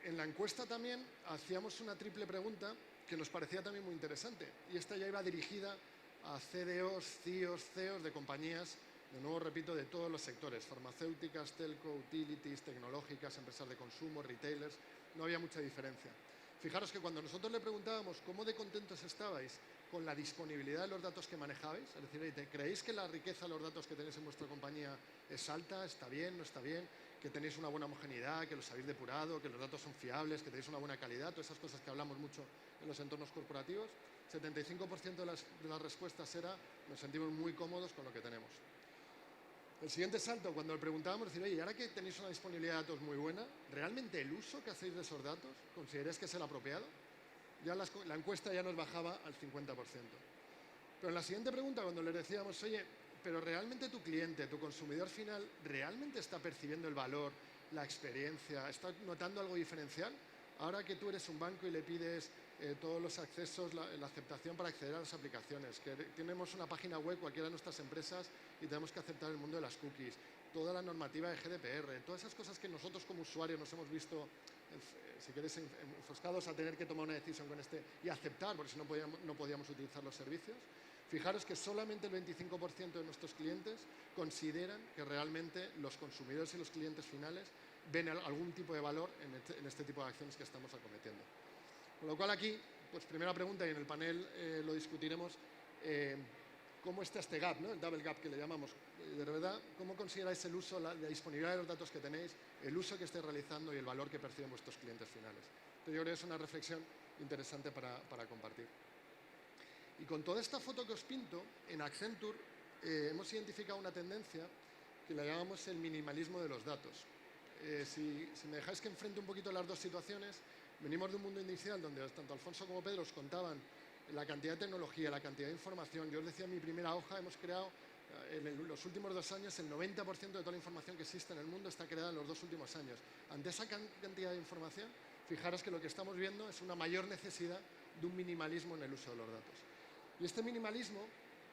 en la encuesta también hacíamos una triple pregunta que nos parecía también muy interesante, y esta ya iba dirigida a CDOs, CIOs, CEOs de compañías, de nuevo repito, de todos los sectores: farmacéuticas, telco, utilities, tecnológicas, empresas de consumo, retailers. No había mucha diferencia. Fijaros que cuando nosotros le preguntábamos cómo de contentos estabais con la disponibilidad de los datos que manejabais, es decir, ¿creéis que la riqueza de los datos que tenéis en vuestra compañía es alta, está bien, no está bien, que tenéis una buena homogeneidad, que los habéis depurado, que los datos son fiables, que tenéis una buena calidad, todas esas cosas que hablamos mucho en los entornos corporativos? 75% de las respuestas era: nos sentimos muy cómodos con lo que tenemos. El siguiente salto, cuando le preguntábamos, decir, oye, y ahora que tenéis una disponibilidad de datos muy buena, ¿realmente el uso que hacéis de esos datos consideráis que es el apropiado? Ya la encuesta ya nos bajaba al 50%. Pero en la siguiente pregunta, cuando le decíamos, oye, pero ¿realmente tu cliente, tu consumidor final, realmente está percibiendo el valor, la experiencia, está notando algo diferencial? Ahora que tú eres un banco y le pides todos los accesos, la aceptación para acceder a las aplicaciones, que tenemos una página web, cualquiera de nuestras empresas, y tenemos que aceptar el mundo de las cookies, toda la normativa de GDPR, todas esas cosas que nosotros como usuarios nos hemos visto, si queréis, enfoscados a tener que tomar una decisión con y aceptar, porque si no podíamos utilizar los servicios. Fijaros que solamente el 25% de nuestros clientes consideran que realmente los consumidores y los clientes finales ven algún tipo de valor en este tipo de acciones que estamos acometiendo. Con lo cual aquí, pues primera pregunta, y en el panel lo discutiremos, cómo está este gap, ¿no? El double gap que le llamamos. De verdad, cómo consideráis el uso, la disponibilidad de los datos que tenéis, el uso que estáis realizando y el valor que perciben vuestros clientes finales. Entonces, yo creo que es una reflexión interesante para compartir. Y con toda esta foto que os pinto, en Accenture hemos identificado una tendencia que la llamamos el minimalismo de los datos. Si me dejáis que enfrente un poquito las dos situaciones, venimos de un mundo inicial donde tanto Alfonso como Pedro os contaban la cantidad de tecnología, la cantidad de información. Yo os decía en mi primera hoja, hemos creado en los últimos 2 años el 90% de toda la información que existe en el mundo está creada en los 2 últimos años. Ante esa cantidad de información, fijaros que lo que estamos viendo es una mayor necesidad de un minimalismo en el uso de los datos. Y este minimalismo,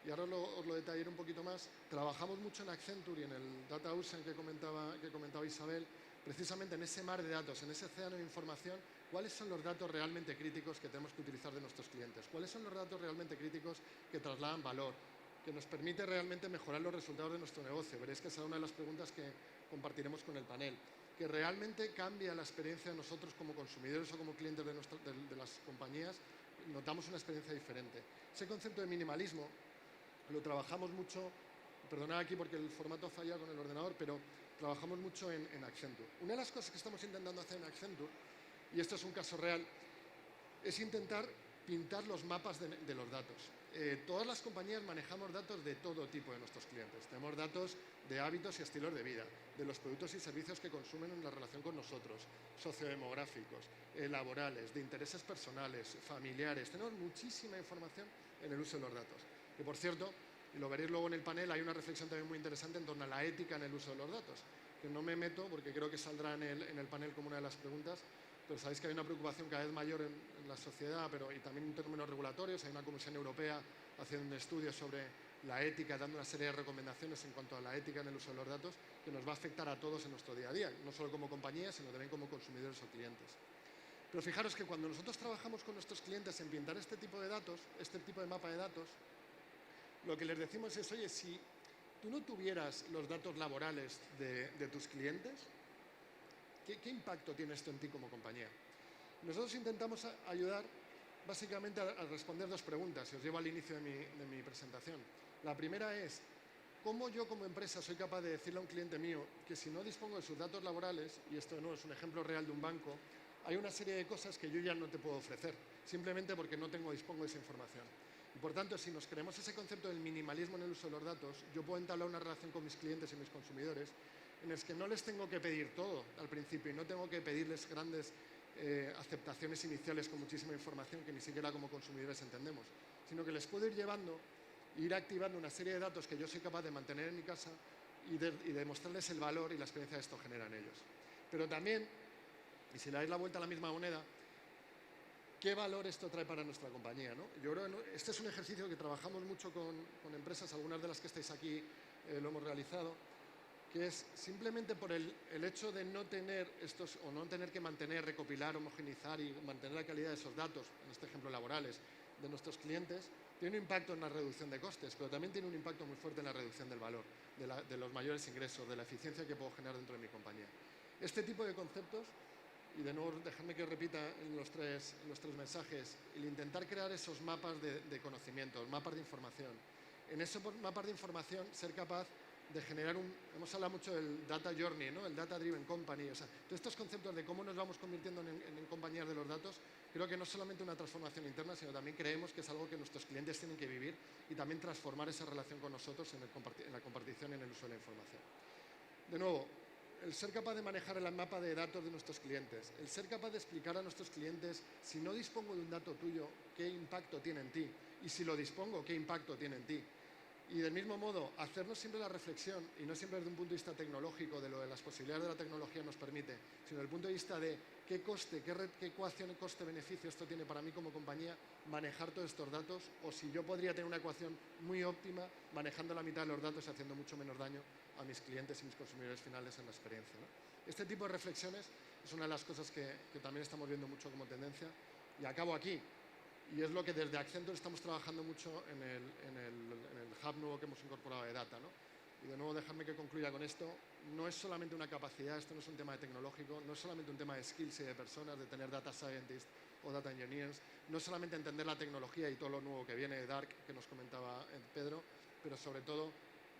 y ahora os lo detallaré un poquito más, trabajamos mucho en Accenture y en el Data Ocean que comentaba Isabel, precisamente en ese mar de datos, en ese océano de información, cuáles son los datos realmente críticos que tenemos que utilizar de nuestros clientes, cuáles son los datos realmente críticos que trasladan valor, que nos permite realmente mejorar los resultados de nuestro negocio. Veréis que será una de las preguntas que compartiremos con el panel, que realmente cambia la experiencia de nosotros como consumidores o como clientes de las compañías, notamos una experiencia diferente. Ese concepto de minimalismo lo trabajamos mucho, perdonad aquí porque el formato ha fallado con el ordenador, pero trabajamos mucho en Accenture. Una de las cosas que estamos intentando hacer en Accenture, y esto es un caso real, es intentar pintar los mapas de los datos. Todas las compañías manejamos datos de todo tipo de nuestros clientes. Tenemos datos de hábitos y estilos de vida, de los productos y servicios que consumen en la relación con nosotros, sociodemográficos, laborales, de intereses personales, familiares. Tenemos muchísima información en el uso de los datos. Que, por cierto, y lo veréis luego en el panel, hay una reflexión también muy interesante en torno a la ética en el uso de los datos, que no me meto porque creo que saldrá en el panel como una de las preguntas, pero sabéis que hay una preocupación cada vez mayor en la sociedad, y también en términos regulatorios. Hay una Comisión Europea haciendo un estudio sobre la ética, dando una serie de recomendaciones en cuanto a la ética en el uso de los datos, que nos va a afectar a todos en nuestro día a día, no solo como compañía, sino también como consumidores o clientes. Pero fijaros que cuando nosotros trabajamos con nuestros clientes en pintar este tipo de datos, este tipo de mapa de datos, lo que les decimos es, oye, si tú no tuvieras los datos laborales de tus clientes, ¿qué impacto tiene esto en ti como compañía? Nosotros intentamos ayudar básicamente a responder 2 preguntas, y os llevo al inicio de mi presentación. La primera es, ¿cómo yo como empresa soy capaz de decirle a un cliente mío que si no dispongo de sus datos laborales, y esto no es un ejemplo real de un banco, hay una serie de cosas que yo ya no te puedo ofrecer, simplemente porque no dispongo de esa información? Y por tanto, si nos creemos ese concepto del minimalismo en el uso de los datos, yo puedo entablar una relación con mis clientes y mis consumidores en el que no les tengo que pedir todo al principio y no tengo que pedirles grandes aceptaciones iniciales con muchísima información que ni siquiera como consumidores entendemos, sino que les puedo ir llevando e ir activando una serie de datos que yo soy capaz de mantener en mi casa y demostrarles el valor y la experiencia que esto genera en ellos. Pero también, y si le dais la vuelta a la misma moneda, ¿qué valor esto trae para nuestra compañía, ¿no? Yo creo que este es un ejercicio que trabajamos mucho con empresas, algunas de las que estáis aquí lo hemos realizado, que es simplemente por el hecho de no tener no tener que mantener, recopilar, homogeneizar y mantener la calidad de esos datos, en este ejemplo laborales, de nuestros clientes, tiene un impacto en la reducción de costes, pero también tiene un impacto muy fuerte en la reducción del valor, de los mayores ingresos, de la eficiencia que puedo generar dentro de mi compañía. Este tipo de conceptos, y de nuevo dejadme que repita en los tres mensajes, el intentar crear esos mapas de conocimientos, mapas de información. En esos mapas de información ser capaz de generar hemos hablado mucho del data journey, ¿no? El data driven company, o sea, todos estos conceptos de cómo nos vamos convirtiendo en compañías de los datos, creo que no es solamente una transformación interna, sino también creemos que es algo que nuestros clientes tienen que vivir y también transformar esa relación con nosotros en la compartición y en el uso de la información. De nuevo, el ser capaz de manejar el mapa de datos de nuestros clientes, el ser capaz de explicar a nuestros clientes, si no dispongo de un dato tuyo, qué impacto tiene en ti, y si lo dispongo, qué impacto tiene en ti. Y del mismo modo, hacernos siempre la reflexión, y no siempre desde un punto de vista tecnológico, de lo de las posibilidades de la tecnología nos permite, sino desde el punto de vista de qué coste, qué ecuación coste-beneficio esto tiene para mí como compañía manejar todos estos datos, o si yo podría tener una ecuación muy óptima manejando la mitad de los datos y haciendo mucho menos daño a mis clientes y mis consumidores finales en la experiencia, ¿no? Este tipo de reflexiones es una de las cosas que también estamos viendo mucho como tendencia, y acabo aquí. Y es lo que desde Accenture estamos trabajando mucho en el hub nuevo que hemos incorporado de data, ¿no? Y de nuevo, dejadme que concluya con esto. No es solamente una capacidad, esto no es un tema de tecnológico, no es solamente un tema de skills y de personas, de tener data scientists o data engineers, no es solamente entender la tecnología y todo lo nuevo que viene de Dark, que nos comentaba Pedro, pero sobre todo,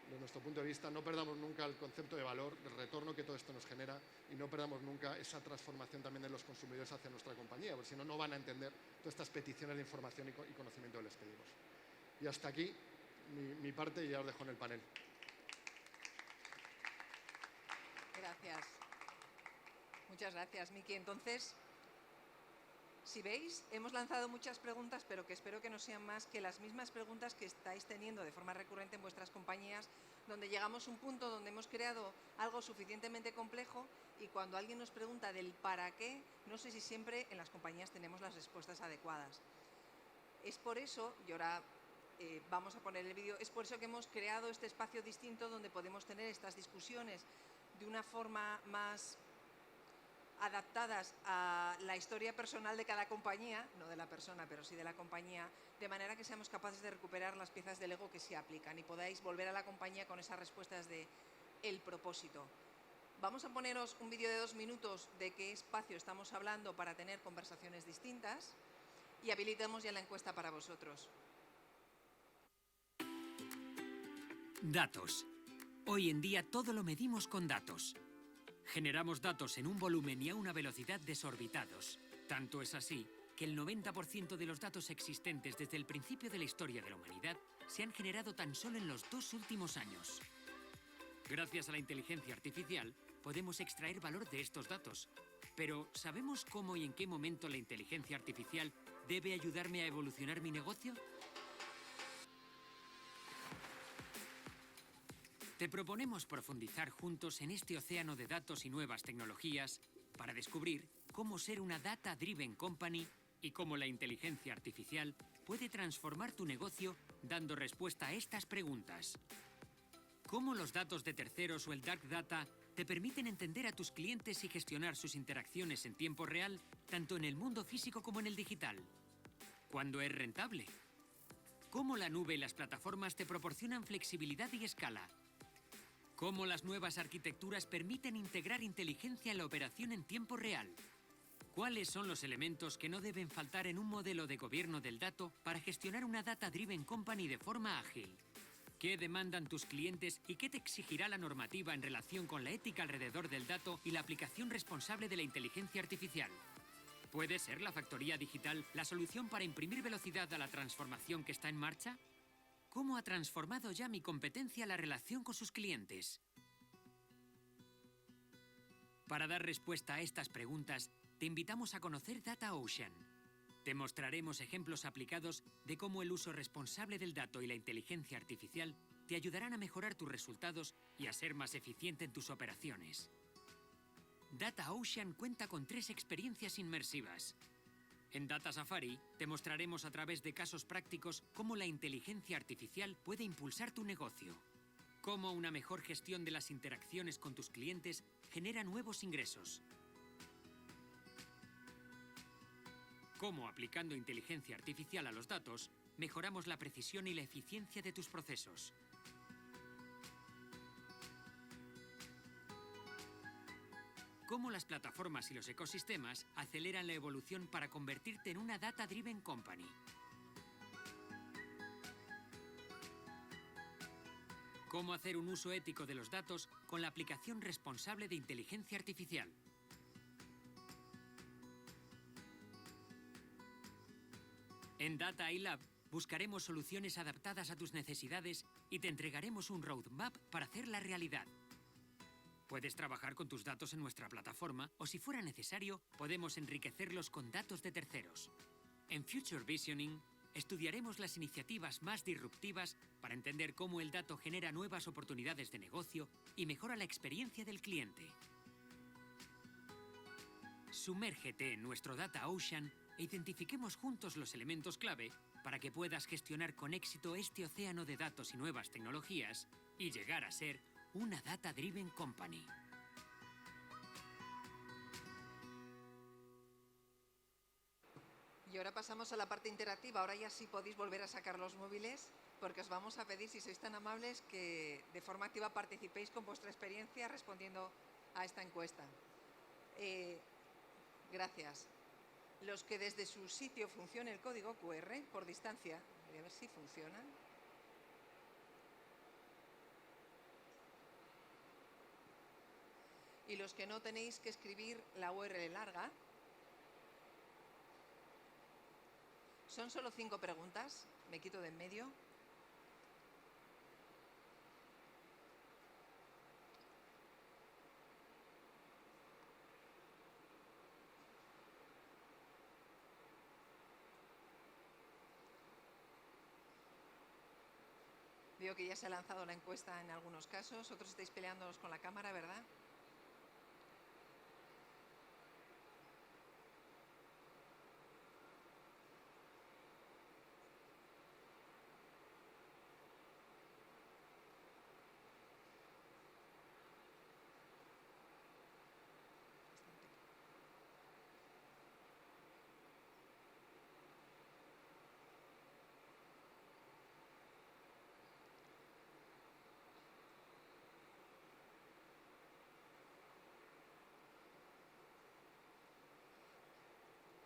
desde nuestro punto de vista, no perdamos nunca el concepto de valor, del retorno que todo esto nos genera y no perdamos nunca esa transformación también de los consumidores hacia nuestra compañía, porque si no, no van a entender todas estas peticiones de información y conocimiento que les pedimos. Y hasta aquí mi parte y ya os dejo en el panel. Gracias. Muchas gracias, Miki. Entonces, si veis, hemos lanzado muchas preguntas, pero que espero que no sean más que las mismas preguntas que estáis teniendo de forma recurrente en vuestras compañías, donde llegamos a un punto donde hemos creado algo suficientemente complejo y cuando alguien nos pregunta del para qué, no sé si siempre en las compañías tenemos las respuestas adecuadas. Es por eso, y ahora vamos a poner el vídeo, es por eso que hemos creado este espacio distinto donde podemos tener estas discusiones de una forma más adaptadas a la historia personal de cada compañía, no de la persona, pero sí de la compañía, de manera que seamos capaces de recuperar las piezas del Lego que se aplican y podáis volver a la compañía con esas respuestas de el propósito. Vamos a poneros un vídeo de 2 minutos de qué espacio estamos hablando para tener conversaciones distintas y habilitamos ya la encuesta para vosotros. Datos. Hoy en día todo lo medimos con datos. Generamos datos en un volumen y a una velocidad desorbitados. Tanto es así que el 90% de los datos existentes desde el principio de la historia de la humanidad se han generado tan solo en los 2 últimos años. Gracias a la inteligencia artificial, podemos extraer valor de estos datos. Pero, ¿sabemos cómo y en qué momento la inteligencia artificial debe ayudarme a evolucionar mi negocio? Te proponemos profundizar juntos en este océano de datos y nuevas tecnologías para descubrir cómo ser una data-driven company y cómo la inteligencia artificial puede transformar tu negocio dando respuesta a estas preguntas. ¿Cómo los datos de terceros o el Dark Data te permiten entender a tus clientes y gestionar sus interacciones en tiempo real, tanto en el mundo físico como en el digital? ¿Cuándo es rentable? ¿Cómo la nube y las plataformas te proporcionan flexibilidad y escala? ¿Cómo las nuevas arquitecturas permiten integrar inteligencia en la operación en tiempo real? ¿Cuáles son los elementos que no deben faltar en un modelo de gobierno del dato para gestionar una data-driven company de forma ágil? ¿Qué demandan tus clientes y qué te exigirá la normativa en relación con la ética alrededor del dato y la aplicación responsable de la inteligencia artificial? ¿Puede ser la factoría digital la solución para imprimir velocidad a la transformación que está en marcha? ¿Cómo ha transformado ya mi competencia la relación con sus clientes? Para dar respuesta a estas preguntas, te invitamos a conocer DataOcean. Te mostraremos ejemplos aplicados de cómo el uso responsable del dato y la inteligencia artificial te ayudarán a mejorar tus resultados y a ser más eficiente en tus operaciones. DataOcean cuenta con 3 experiencias inmersivas. En Data Safari te mostraremos a través de casos prácticos cómo la inteligencia artificial puede impulsar tu negocio. Cómo una mejor gestión de las interacciones con tus clientes genera nuevos ingresos. Cómo aplicando inteligencia artificial a los datos, mejoramos la precisión y la eficiencia de tus procesos. Cómo las plataformas y los ecosistemas aceleran la evolución para convertirte en una data-driven company. Cómo hacer un uso ético de los datos con la aplicación responsable de inteligencia artificial. En Data iLab buscaremos soluciones adaptadas a tus necesidades y te entregaremos un roadmap para hacerla realidad. Puedes trabajar con tus datos en nuestra plataforma o, si fuera necesario, podemos enriquecerlos con datos de terceros. En Future Visioning estudiaremos las iniciativas más disruptivas para entender cómo el dato genera nuevas oportunidades de negocio y mejora la experiencia del cliente. Sumérgete en nuestro DataOcean e identifiquemos juntos los elementos clave para que puedas gestionar con éxito este océano de datos y nuevas tecnologías y llegar a ser una data-driven company. Y ahora pasamos a la parte interactiva. Ahora ya sí podéis volver a sacar los móviles, porque os vamos a pedir, si sois tan amables, que de forma activa participéis con vuestra experiencia respondiendo a esta encuesta. Gracias. Los que desde su sitio funcione el código QR por distancia, voy a ver si funciona. Y los que no, tenéis que escribir la URL larga. Son solo 5 preguntas, me quito de en medio. Veo que ya se ha lanzado la encuesta en algunos casos, otros estáis peleándonos con la cámara, ¿verdad?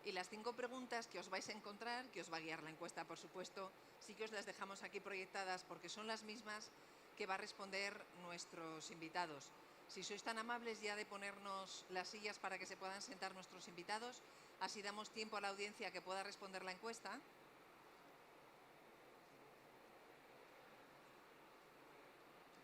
Y las 5 preguntas que os vais a encontrar, que os va a guiar la encuesta, por supuesto, sí que os las dejamos aquí proyectadas porque son las mismas que va a responder nuestros invitados. Si sois tan amables ya de ponernos las sillas para que se puedan sentar nuestros invitados, así damos tiempo a la audiencia que pueda responder la encuesta.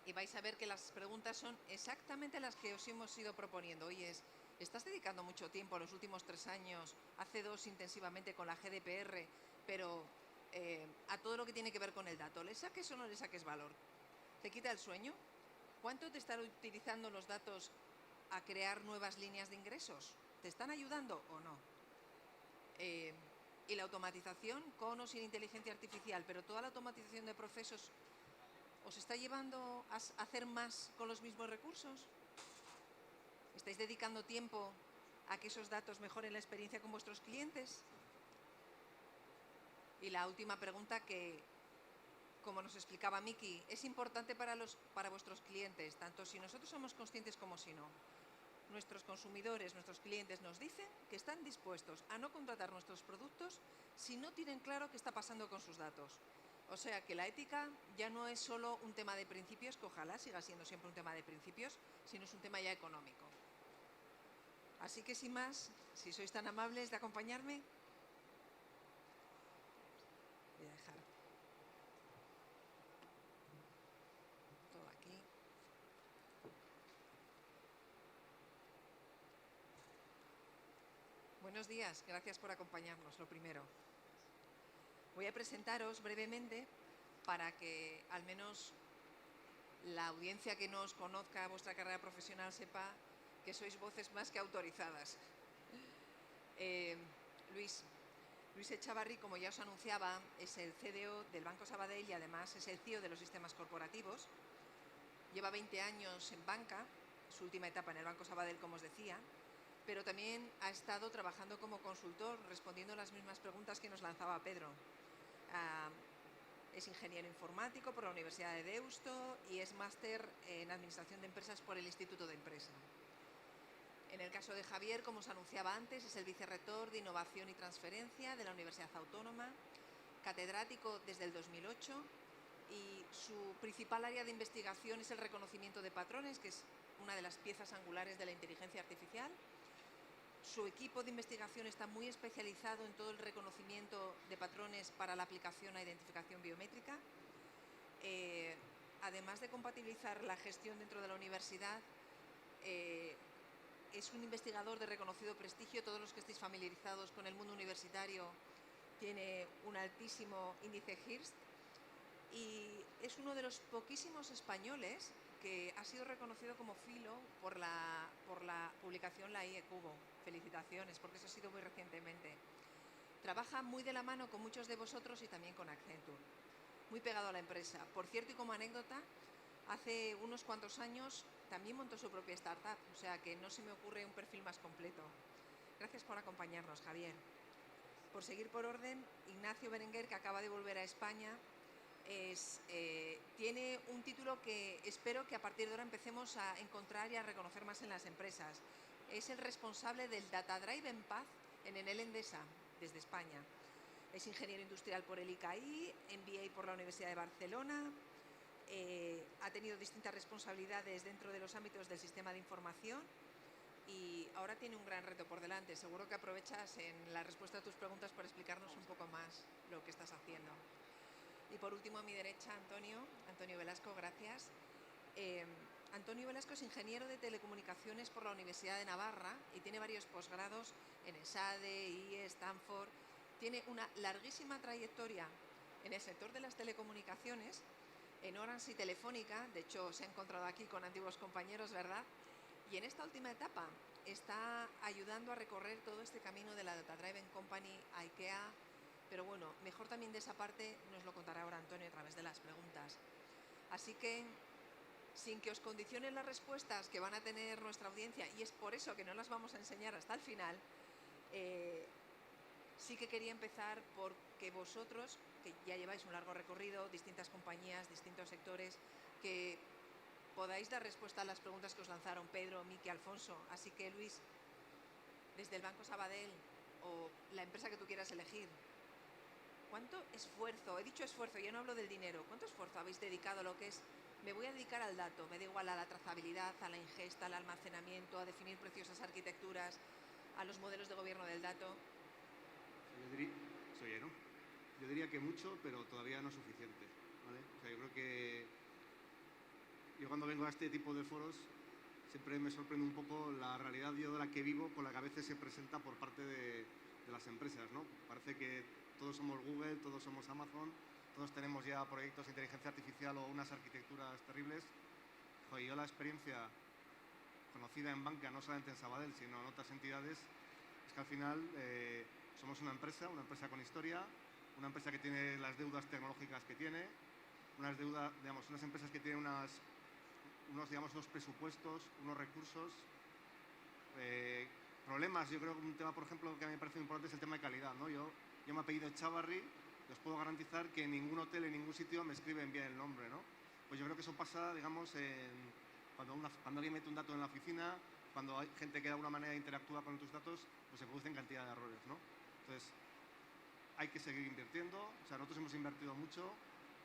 Y vais a ver que las preguntas son exactamente las que os hemos ido proponiendo. Oye, estás dedicando mucho tiempo los últimos 3 años, hace 2 intensivamente con la GDPR, pero a todo lo que tiene que ver con el dato, ¿le saques o no le saques valor? ¿Te quita el sueño? ¿Cuánto te están utilizando los datos a crear nuevas líneas de ingresos? ¿Te están ayudando o no? Y la automatización, con o sin inteligencia artificial, pero toda la automatización de procesos, ¿os está llevando a hacer más con los mismos recursos? ¿Estáis dedicando tiempo a que esos datos mejoren la experiencia con vuestros clientes? Y la última pregunta que, como nos explicaba Miki, es importante para vuestros clientes, tanto si nosotros somos conscientes como si no. Nuestros consumidores, nuestros clientes nos dicen que están dispuestos a no contratar nuestros productos si no tienen claro qué está pasando con sus datos. O sea que la ética ya no es solo un tema de principios, que ojalá siga siendo siempre un tema de principios, sino es un tema ya económico. Así que sin más, si sois tan amables de acompañarme, voy a dejar todo aquí. Buenos días, gracias por acompañarnos, lo primero. Voy a presentaros brevemente para que al menos la audiencia que no os conozca vuestra carrera profesional sepa que sois voces más que autorizadas. Luis Echavarri, como ya os anunciaba, es el CDO del Banco Sabadell y además es el CEO de los sistemas corporativos. Lleva 20 años en banca, su última etapa en el Banco Sabadell, como os decía, pero también ha estado trabajando como consultor, respondiendo las mismas preguntas que nos lanzaba Pedro. Es ingeniero informático por la Universidad de Deusto y es máster en Administración de Empresas por el Instituto de Empresa. En el caso de Javier, como os anunciaba antes, es el vicerrector de Innovación y Transferencia de la Universidad Autónoma, catedrático desde el 2008 y su principal área de investigación es el reconocimiento de patrones, que es una de las piezas angulares de la inteligencia artificial. Su equipo de investigación está muy especializado en todo el reconocimiento de patrones para la aplicación a identificación biométrica. Además de compatibilizar la gestión dentro de la universidad, es un investigador de reconocido prestigio. Todos los que estéis familiarizados con el mundo universitario tiene un altísimo índice Hirst y es uno de los poquísimos españoles que ha sido reconocido como Fellow por la publicación La IE Cubo. Felicitaciones, porque eso ha sido muy recientemente. Trabaja muy de la mano con muchos de vosotros y también con Accenture, muy pegado a la empresa. Por cierto, y como anécdota, hace unos cuantos años también montó su propia startup, o sea que no se me ocurre un perfil más completo. Gracias por acompañarnos, Javier. Por seguir por orden, Ignacio Berenguer, que acaba de volver a España, tiene un título que espero que a partir de ahora empecemos a encontrar y a reconocer más en las empresas. Es el responsable del Data Driven Path en Enel Endesa, desde España. Es ingeniero industrial por el ICAI, MBA por la Universidad de Barcelona. Ha tenido distintas responsabilidades dentro de los ámbitos del sistema de información y ahora tiene un gran reto por delante. Seguro que aprovechas en la respuesta a tus preguntas para explicarnos un poco más lo que estás haciendo. Y por último, a mi derecha, Antonio Velasco, gracias. Antonio Velasco es ingeniero de telecomunicaciones por la Universidad de Navarra y tiene varios posgrados en ESADE, IE, Stanford. Tiene una larguísima trayectoria en el sector de las telecomunicaciones, en Orange y Telefónica. De hecho, se ha encontrado aquí con antiguos compañeros, ¿verdad? Y en esta última etapa está ayudando a recorrer todo este camino de la Data Driven Company a IKEA. Pero bueno, mejor también de esa parte nos lo contará ahora Antonio a través de las preguntas. Así que, sin que os condicionen las respuestas que van a tener nuestra audiencia, y es por eso que no las vamos a enseñar hasta el final, sí que quería empezar porque vosotros, que ya lleváis un largo recorrido, distintas compañías, distintos sectores, que podáis dar respuesta a las preguntas que os lanzaron Pedro, Miki, Alfonso. Así que, Luis, desde el Banco Sabadell o la empresa que tú quieras elegir, ¿cuánto esfuerzo, he dicho esfuerzo, ya no hablo del dinero, cuánto esfuerzo habéis dedicado a lo que es, me voy a dedicar al dato, me da igual a la trazabilidad, a la ingesta, al almacenamiento, a definir preciosas arquitecturas, a los modelos de gobierno del dato? Yo diría que mucho, pero todavía no suficiente, ¿vale? O sea, yo creo que yo cuando vengo a este tipo de foros siempre me sorprende un poco la realidad yo de la que vivo con la que a veces se presenta por parte de las empresas, ¿no? Parece que todos somos Google, todos somos Amazon, todos tenemos ya proyectos de inteligencia artificial o unas arquitecturas terribles. Joder, yo la experiencia conocida en banca, no solamente en Sabadell, sino en otras entidades, es que al final somos una empresa con historia, una empresa que tiene las deudas tecnológicas que tiene, unas empresas que tienen unos presupuestos, unos recursos, problemas. Yo creo que un tema, por ejemplo, que a mí me parece muy importante es el tema de calidad, ¿no? Yo me apellido Chavarri y os puedo garantizar que en ningún hotel, en ningún sitio me escriben bien el nombre, ¿no? Pues yo creo que eso pasa, digamos, cuando alguien mete un dato en la oficina, cuando hay gente que de alguna manera interactúa con tus datos, pues se producen cantidad de errores, ¿no? Entonces, hay que seguir invirtiendo. O sea, nosotros hemos invertido mucho.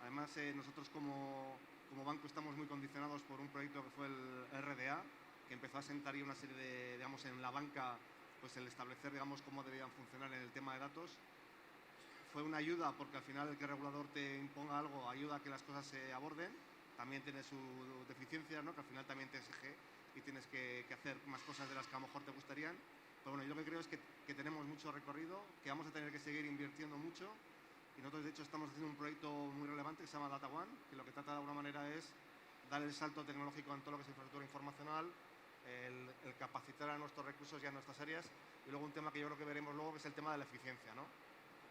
Además, nosotros como banco estamos muy condicionados por un proyecto que fue el RDA, que empezó a sentar ahí una serie de, digamos, en la banca, pues el establecer, digamos, cómo debían funcionar en el tema de datos. Fue una ayuda porque al final el que el regulador te imponga algo ayuda a que las cosas se aborden. También tiene sus deficiencias, ¿no? Que al final también te exige y tienes que hacer más cosas de las que a lo mejor te gustarían. Pero bueno, yo lo que creo es que tenemos mucho recorrido, que vamos a tener que seguir invirtiendo mucho. Y nosotros, de hecho, estamos haciendo un proyecto muy relevante que se llama Data One, que lo que trata de alguna manera es dar el salto tecnológico en todo lo que es infraestructura informacional, el capacitar a nuestros recursos y a nuestras áreas. Y luego un tema que yo creo que veremos luego, que es el tema de la eficiencia, ¿no?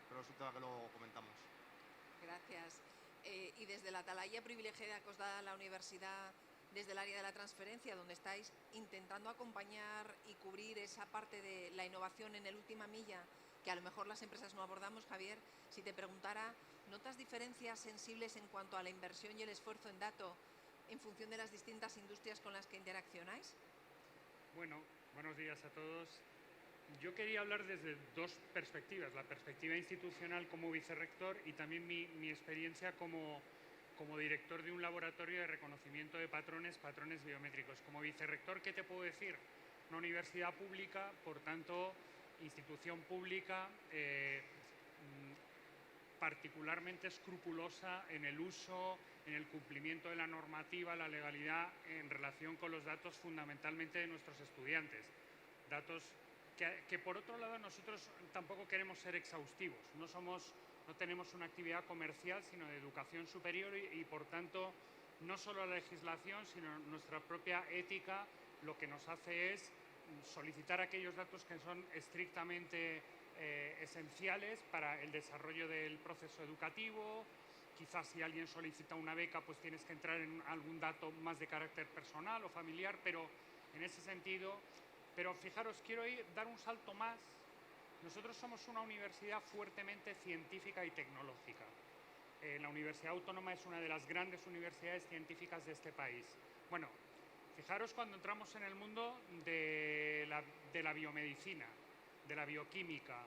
Pero es un tema que luego comentamos. Gracias. Y desde la atalaya privilegiada que os da la universidad, desde el área de la transferencia, donde estáis intentando acompañar y cubrir esa parte de la innovación en el última milla, que a lo mejor las empresas no abordamos, Javier, si te preguntara, ¿notas diferencias sensibles en cuanto a la inversión y el esfuerzo en dato en función de las distintas industrias con las que interaccionáis? Bueno, buenos días a todos. Yo quería hablar desde dos perspectivas, la perspectiva institucional como vicerrector y también mi experiencia como director de un laboratorio de reconocimiento de patrones biométricos. Como vicerrector, ¿qué te puedo decir? Una universidad pública, por tanto, institución pública, particularmente escrupulosa en el uso, en el cumplimiento de la normativa, la legalidad en relación con los datos fundamentalmente de nuestros estudiantes. Datos que por otro lado nosotros tampoco queremos ser exhaustivos, no tenemos una actividad comercial sino de educación superior y por tanto no solo la legislación sino nuestra propia ética lo que nos hace es solicitar aquellos datos que son estrictamente esenciales para el desarrollo del proceso educativo. Quizás si alguien solicita una beca pues tienes que entrar en algún dato más de carácter personal o familiar, pero en ese sentido. Pero fijaros, quiero dar un salto más. Nosotros somos una universidad fuertemente científica y tecnológica. La Universidad Autónoma es una de las grandes universidades científicas de este país. Bueno, fijaros cuando entramos en el mundo de la biomedicina, de la bioquímica,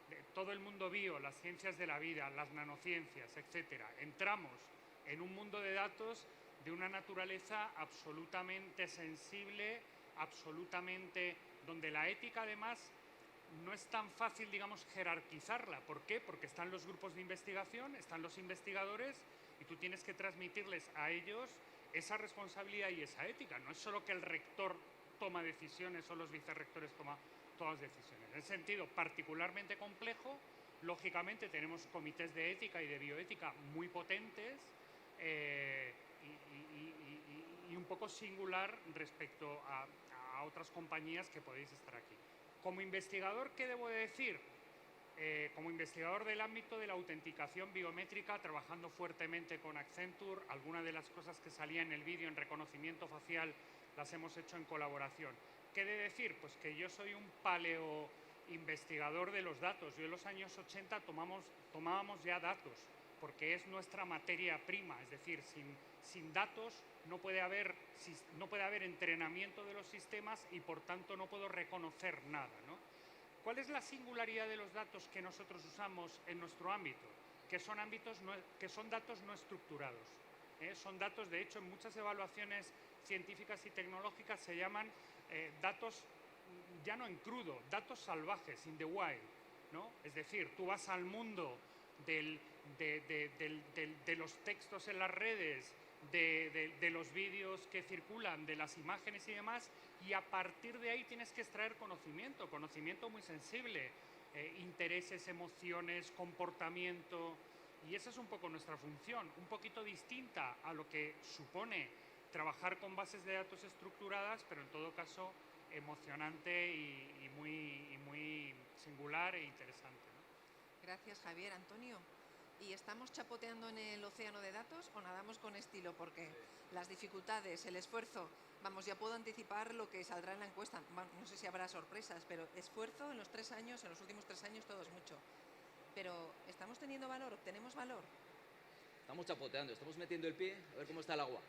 de todo el mundo bio, las ciencias de la vida, las nanociencias, etc. Entramos en un mundo de datos de una naturaleza absolutamente sensible, absolutamente donde la ética además no es tan fácil, digamos, jerarquizarla. ¿Por qué? Porque están los grupos de investigación, están los investigadores y tú tienes que transmitirles a ellos esa responsabilidad y esa ética. No es solo que el rector toma decisiones o los vicerrectores toman todas decisiones. En ese sentido, particularmente complejo, lógicamente tenemos comités de ética y de bioética muy potentes y un poco singular respecto a otras compañías que podéis estar aquí. Como investigador, ¿qué debo de decir? Como investigador del ámbito de la autenticación biométrica, trabajando fuertemente con Accenture, algunas de las cosas que salían en el vídeo en reconocimiento facial las hemos hecho en colaboración. ¿Qué he de decir? Pues que yo soy un paleoinvestigador de los datos. Yo en los años 80 tomábamos ya datos, porque es nuestra materia prima, es decir, sin datos no puede haber entrenamiento de los sistemas y por tanto no puedo reconocer nada, ¿no? ¿Cuál es la singularidad de los datos que nosotros usamos en nuestro ámbito? Que son datos no estructurados. Son datos, de hecho, en muchas evaluaciones científicas y tecnológicas se llaman datos, ya no en crudo, datos salvajes, in the wild, ¿no? Es decir, tú vas al mundo de los textos en las redes, de los vídeos que circulan, de las imágenes y demás, y a partir de ahí tienes que extraer conocimiento muy sensible, intereses, emociones, comportamiento, y esa es un poco nuestra función, un poquito distinta a lo que supone trabajar con bases de datos estructuradas, pero en todo caso emocionante y muy singular e interesante, ¿no? Gracias, Javier. Antonio, ¿y estamos chapoteando en el océano de datos o nadamos con estilo? Porque las dificultades, el esfuerzo, vamos, ya puedo anticipar lo que saldrá en la encuesta. Bueno, no sé si habrá sorpresas, pero esfuerzo en los últimos 3 años, todo es mucho. Pero ¿estamos teniendo valor? ¿Obtenemos valor? Estamos chapoteando, estamos metiendo el pie a ver cómo está el agua.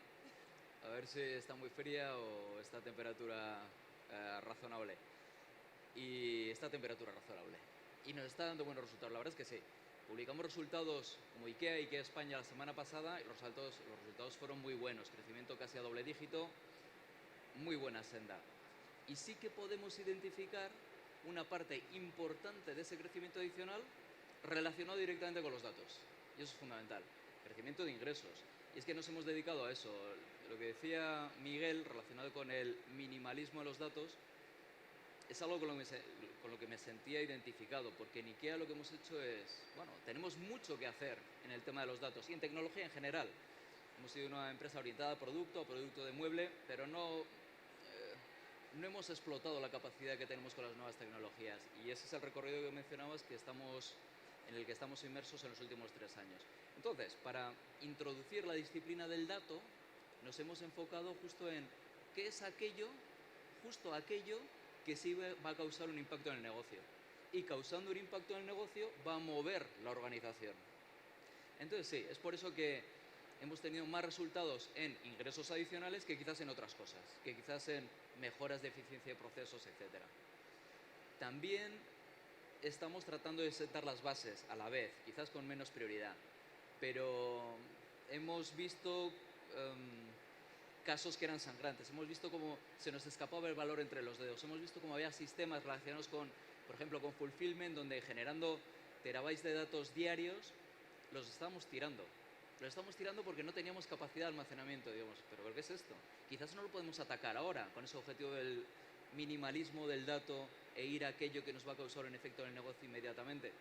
A ver si está muy fría o está a temperatura razonable. Y está a temperatura razonable. Y nos está dando buenos resultados, la verdad es que sí. Publicamos resultados como IKEA España la semana pasada y los resultados fueron muy buenos. Crecimiento casi a doble dígito, muy buena senda. Y sí que podemos identificar una parte importante de ese crecimiento adicional relacionado directamente con los datos. Y eso es fundamental. Crecimiento de ingresos. Y es que nos hemos dedicado a eso. Lo que decía Miguel relacionado con el minimalismo de los datos es algo con lo que me sentía identificado, porque en IKEA lo que hemos hecho es, bueno, tenemos mucho que hacer en el tema de los datos y en tecnología en general. Hemos sido una empresa orientada a producto de mueble, pero no hemos explotado la capacidad que tenemos con las nuevas tecnologías. Y ese es el recorrido que mencionabas en el que estamos inmersos en los últimos 3 años. Entonces, para introducir la disciplina del dato, nos hemos enfocado justo en qué es aquello que sí va a causar un impacto en el negocio. Y causando un impacto en el negocio, va a mover la organización. Entonces sí, es por eso que hemos tenido más resultados en ingresos adicionales que quizás en otras cosas, que quizás en mejoras de eficiencia de procesos, etc. También estamos tratando de sentar las bases a la vez, quizás con menos prioridad, pero hemos visto casos que eran sangrantes, hemos visto cómo se nos escapaba el valor entre los dedos, hemos visto cómo había sistemas relacionados con, por ejemplo, con fulfillment, donde generando terabytes de datos diarios los estábamos tirando. Lo estamos tirando porque no teníamos capacidad de almacenamiento, digamos, pero ¿qué es esto? Quizás no lo podemos atacar ahora con ese objetivo del minimalismo del dato e ir a aquello que nos va a causar un efecto en el negocio inmediatamente,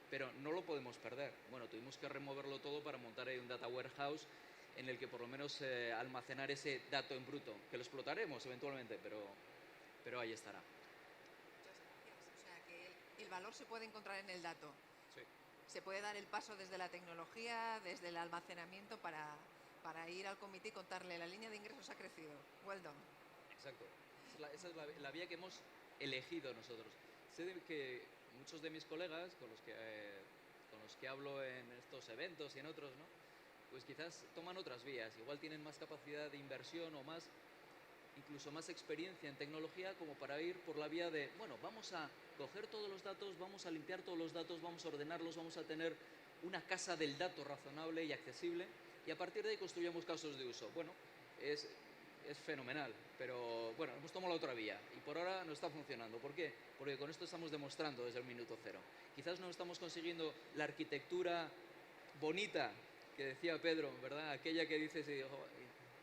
pero no lo podemos perder. Bueno, tuvimos que removerlo todo para montar ahí un data warehouse en el que por lo menos almacenar ese dato en bruto, que lo explotaremos eventualmente, pero ahí estará. Muchas gracias. O sea, que el valor se puede encontrar en el dato. Sí. Se puede dar el paso desde la tecnología, desde el almacenamiento para ir al comité y contarle la línea de ingresos ha crecido. Well done. Exacto. Esa es la vía que hemos elegido nosotros. Sé que muchos de mis colegas con los que hablo en estos eventos y en otros, ¿no? Pues quizás toman otras vías. Igual tienen más capacidad de inversión o incluso más experiencia en tecnología como para ir por la vía de, bueno, vamos a coger todos los datos, vamos a limpiar todos los datos, vamos a ordenarlos, vamos a tener una casa del dato razonable y accesible y a partir de ahí construyamos casos de uso. Bueno, es fenomenal, pero bueno, hemos tomado la otra vía y por ahora no está funcionando. ¿Por qué? Porque con esto estamos demostrando desde el minuto cero. Quizás no estamos consiguiendo la arquitectura bonita que decía Pedro, ¿verdad? Aquella que dices,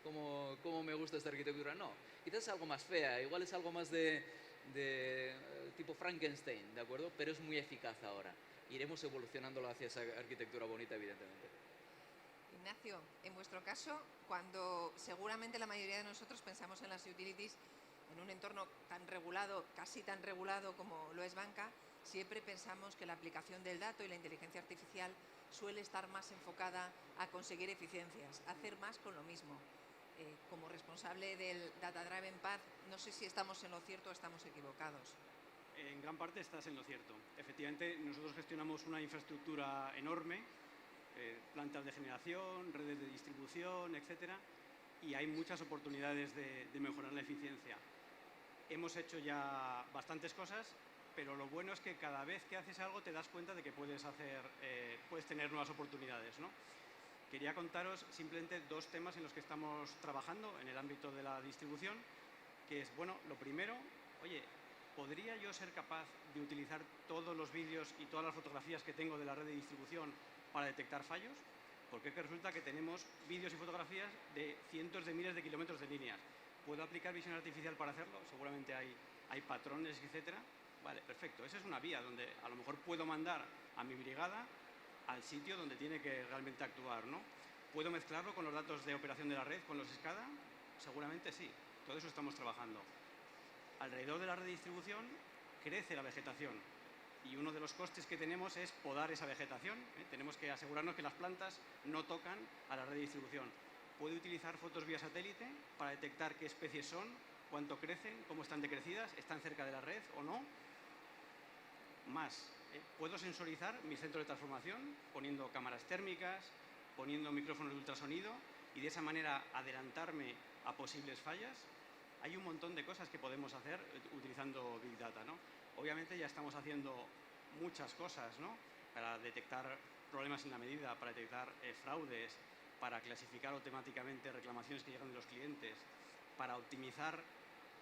¿cómo me gusta esta arquitectura? No, quizás es algo más fea, igual es algo más de tipo Frankenstein, ¿de acuerdo? Pero es muy eficaz ahora. Iremos evolucionándolo hacia esa arquitectura bonita, evidentemente. Ignacio, en vuestro caso, cuando seguramente la mayoría de nosotros pensamos en las utilities en un entorno tan regulado, casi tan regulado como lo es banca, siempre pensamos que la aplicación del dato y la inteligencia artificial suele estar más enfocada a conseguir eficiencias, a hacer más con lo mismo. Como responsable del Data Driven Path, no sé si estamos en lo cierto o estamos equivocados. En gran parte estás en lo cierto. Efectivamente, nosotros gestionamos una infraestructura enorme, plantas de generación, redes de distribución, etcétera, y hay muchas oportunidades de mejorar la eficiencia. Hemos hecho ya bastantes cosas, pero lo bueno es que cada vez que haces algo te das cuenta de que puedes tener nuevas oportunidades, ¿no? Quería contaros simplemente dos temas en los que estamos trabajando en el ámbito de la distribución, que es, bueno, lo primero, oye, ¿podría yo ser capaz de utilizar todos los vídeos y todas las fotografías que tengo de la red de distribución para detectar fallos? Porque es que resulta que tenemos vídeos y fotografías de cientos de miles de kilómetros de líneas. ¿Puedo aplicar visión artificial para hacerlo? Seguramente hay patrones, etcétera. Vale, perfecto. Esa es una vía donde a lo mejor puedo mandar a mi brigada al sitio donde tiene que realmente actuar, ¿no? ¿Puedo mezclarlo con los datos de operación de la red, con los SCADA? Seguramente sí. Todo eso estamos trabajando. Alrededor de la red de distribución crece la vegetación y uno de los costes que tenemos es podar esa vegetación. Tenemos que asegurarnos que las plantas no tocan a la red de distribución. ¿Puedo utilizar fotos vía satélite para detectar qué especies son, cuánto crecen, cómo están decrecidas, están cerca de la red o no? Más, ¿puedo sensorizar mi centro de transformación poniendo cámaras térmicas, poniendo micrófonos de ultrasonido y de esa manera adelantarme a posibles fallas? Hay un montón de cosas que podemos hacer utilizando Big Data, ¿no? Obviamente ya estamos haciendo muchas cosas, ¿no? Para detectar problemas en la medida, para detectar fraudes, para clasificar automáticamente reclamaciones que llegan de los clientes, para optimizar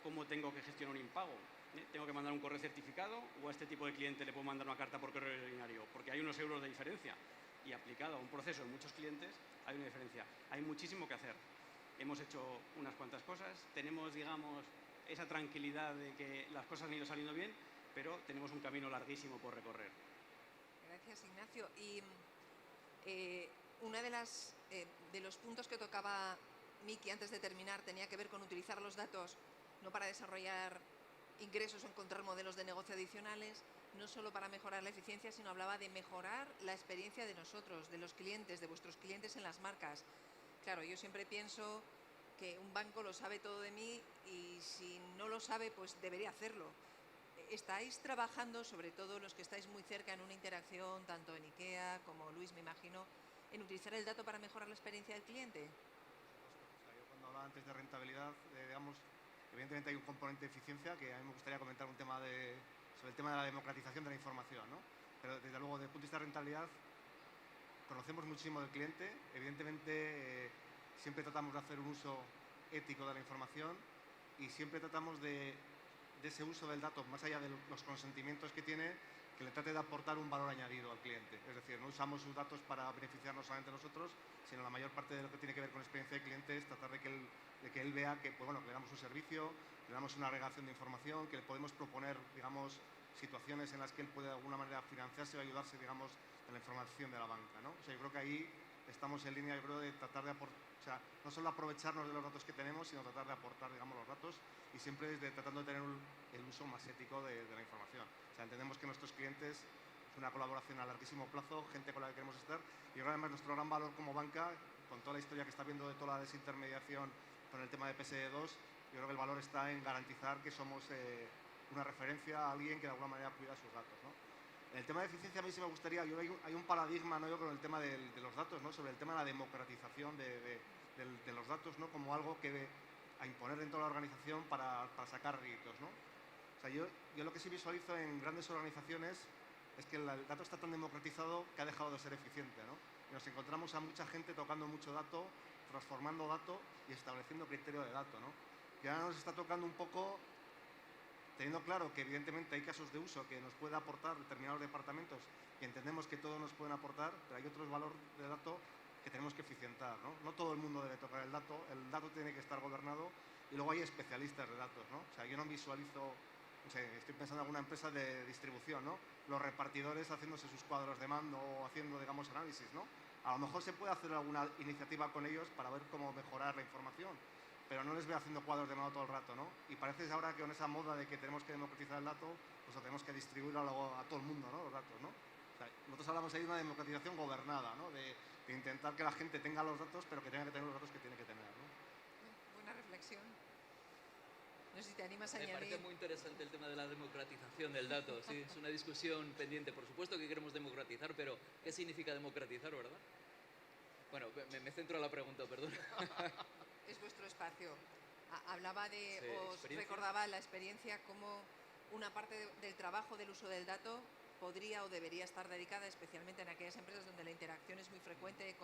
cómo tengo que gestionar un impago. ¿Tengo que mandar un correo certificado o a este tipo de cliente le puedo mandar una carta por correo ordinario? Porque hay unos euros de diferencia y aplicado a un proceso de muchos clientes hay una diferencia. Hay muchísimo que hacer. Hemos hecho unas cuantas cosas, tenemos, digamos, esa tranquilidad de que las cosas han ido saliendo bien, pero tenemos un camino larguísimo por recorrer. Gracias, Ignacio. Y una de los puntos que tocaba Miki antes de terminar tenía que ver con utilizar los datos no para desarrollar ingresos o encontrar modelos de negocio adicionales, no solo para mejorar la eficiencia, sino hablaba de mejorar la experiencia de nosotros, de los clientes, de vuestros clientes en las marcas. Claro, yo siempre pienso que un banco lo sabe todo de mí y si no lo sabe, pues debería hacerlo. ¿Estáis trabajando, sobre todo los que estáis muy cerca en una interacción, tanto en IKEA como Luis, me imagino, en utilizar el dato para mejorar la experiencia del cliente? Yo cuando hablaba antes de rentabilidad, digamos, evidentemente hay un componente de eficiencia que a mí me gustaría comentar sobre el tema de la democratización de la información, ¿no? Pero desde luego, desde el punto de vista de rentabilidad, conocemos muchísimo del cliente, evidentemente siempre tratamos de hacer un uso ético de la información y siempre tratamos de ese uso del dato, más allá de los consentimientos que tiene, que le trate de aportar un valor añadido al cliente. Es decir, no usamos sus datos para beneficiarnos solamente nosotros, sino la mayor parte de lo que tiene que ver con experiencia de cliente es tratar de que él vea que, pues bueno, que le damos un servicio, le damos una agregación de información, que le podemos proponer, digamos, situaciones en las que él puede de alguna manera financiarse o ayudarse, digamos, en la información de la banca, ¿no? O sea, yo creo que ahí estamos en línea, yo creo, de tratar de aportar, o sea, no solo aprovecharnos de los datos que tenemos, sino tratar de aportar, digamos, los datos y siempre desde tratando de tener el uso más ético de la información. O sea, entendemos que nuestros clientes es una colaboración a larguísimo plazo, gente con la que queremos estar y además nuestro gran valor como banca, con toda la historia que está viendo de toda la desintermediación con el tema de PSD2, yo creo que el valor está en garantizar que somos una referencia a alguien que de alguna manera cuida sus datos, ¿no? En el tema de eficiencia a mí sí me gustaría, hay un paradigma, ¿no? Yo con el tema de los datos, ¿no? Sobre el tema de la democratización de los datos, ¿no? Como algo que a imponer dentro de la organización para sacar réditos, ¿no? O sea, yo lo que sí visualizo en grandes organizaciones es que el dato está tan democratizado que ha dejado de ser eficiente, ¿no? Y nos encontramos a mucha gente tocando mucho dato transformando dato y estableciendo criterio de dato, ¿no? Y ahora nos está tocando un poco, teniendo claro que evidentemente hay casos de uso que nos puede aportar determinados departamentos y entendemos que todos nos pueden aportar, pero hay otros valores de dato que tenemos que eficientar, ¿no? No todo el mundo debe tocar el dato tiene que estar gobernado y luego hay especialistas de datos, ¿no? O sea, yo no visualizo, no sé, estoy pensando en alguna empresa de distribución, ¿no? Los repartidores haciéndose sus cuadros de mando o haciendo, digamos, análisis, ¿no? A lo mejor se puede hacer alguna iniciativa con ellos para ver cómo mejorar la información, pero no les veo haciendo cuadros de mando todo el rato, ¿no? Y parece ahora que con esa moda de que tenemos que democratizar el dato, pues lo tenemos que distribuir a todo el mundo, ¿no? Los datos, ¿no? O sea, nosotros hablamos ahí de una democratización gobernada, ¿no? De intentar que la gente tenga los datos, pero que tenga que tener los datos que tiene que tener, ¿no? Buena reflexión. No sé si te animas a Me añadir. parece muy interesante el tema de la democratización del dato. Sí, es una discusión pendiente. Por supuesto que queremos democratizar, pero ¿qué significa democratizar, verdad? Bueno, me centro en la pregunta, perdón. Es vuestro espacio. Hablaba de, Sí, os experiencia. recordaba la experiencia como una parte del trabajo del uso del dato podría o debería estar dedicada, especialmente en aquellas empresas donde la interacción es muy frecuente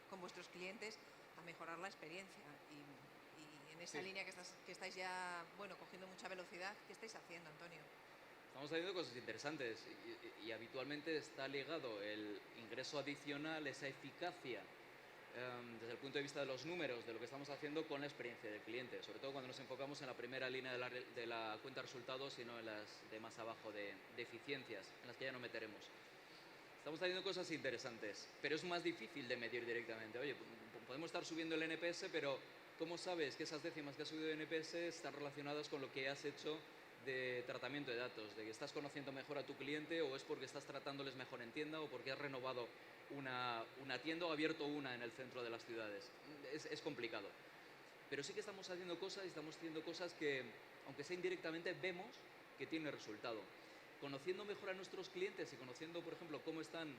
con vuestros clientes, a mejorar la experiencia. Y en esa Sí. línea que estáis ya, bueno, cogiendo mucha velocidad, ¿qué estáis haciendo, Antonio? Estamos haciendo cosas interesantes y habitualmente está ligado el ingreso adicional, esa eficacia, desde el punto de vista de los números, de lo que estamos haciendo con la experiencia del cliente, sobre todo cuando nos enfocamos en la primera línea de la cuenta de resultados y no en las de más abajo de eficiencias, en las que ya no meteremos. Estamos haciendo cosas interesantes, pero es más difícil de medir directamente. Oye, podemos estar subiendo el NPS, pero ¿cómo sabes que esas décimas que has subido de NPS están relacionadas con lo que has hecho de tratamiento de datos? ¿De que estás conociendo mejor a tu cliente o es porque estás tratándoles mejor en tienda o porque has renovado una tienda o abierto una en el centro de las ciudades? Es complicado. Pero sí que estamos haciendo cosas y estamos haciendo cosas que, aunque sea indirectamente, vemos que tiene resultado. Conociendo mejor a nuestros clientes y conociendo, por ejemplo, cómo están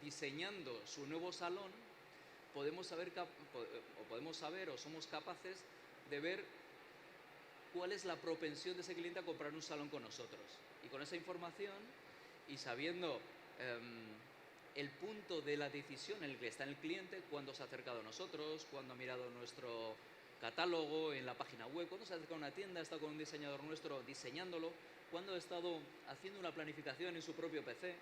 diseñando su nuevo salón, podemos saber o somos capaces de ver cuál es la propensión de ese cliente a comprar un salón con nosotros. Y con esa información y sabiendo el punto de la decisión en el que está el cliente, cuándo se ha acercado a nosotros, cuándo ha mirado nuestro catálogo en la página web, cuándo se ha acercado a una tienda, ha estado con un diseñador nuestro diseñándolo, cuándo ha estado haciendo una planificación en su propio PC,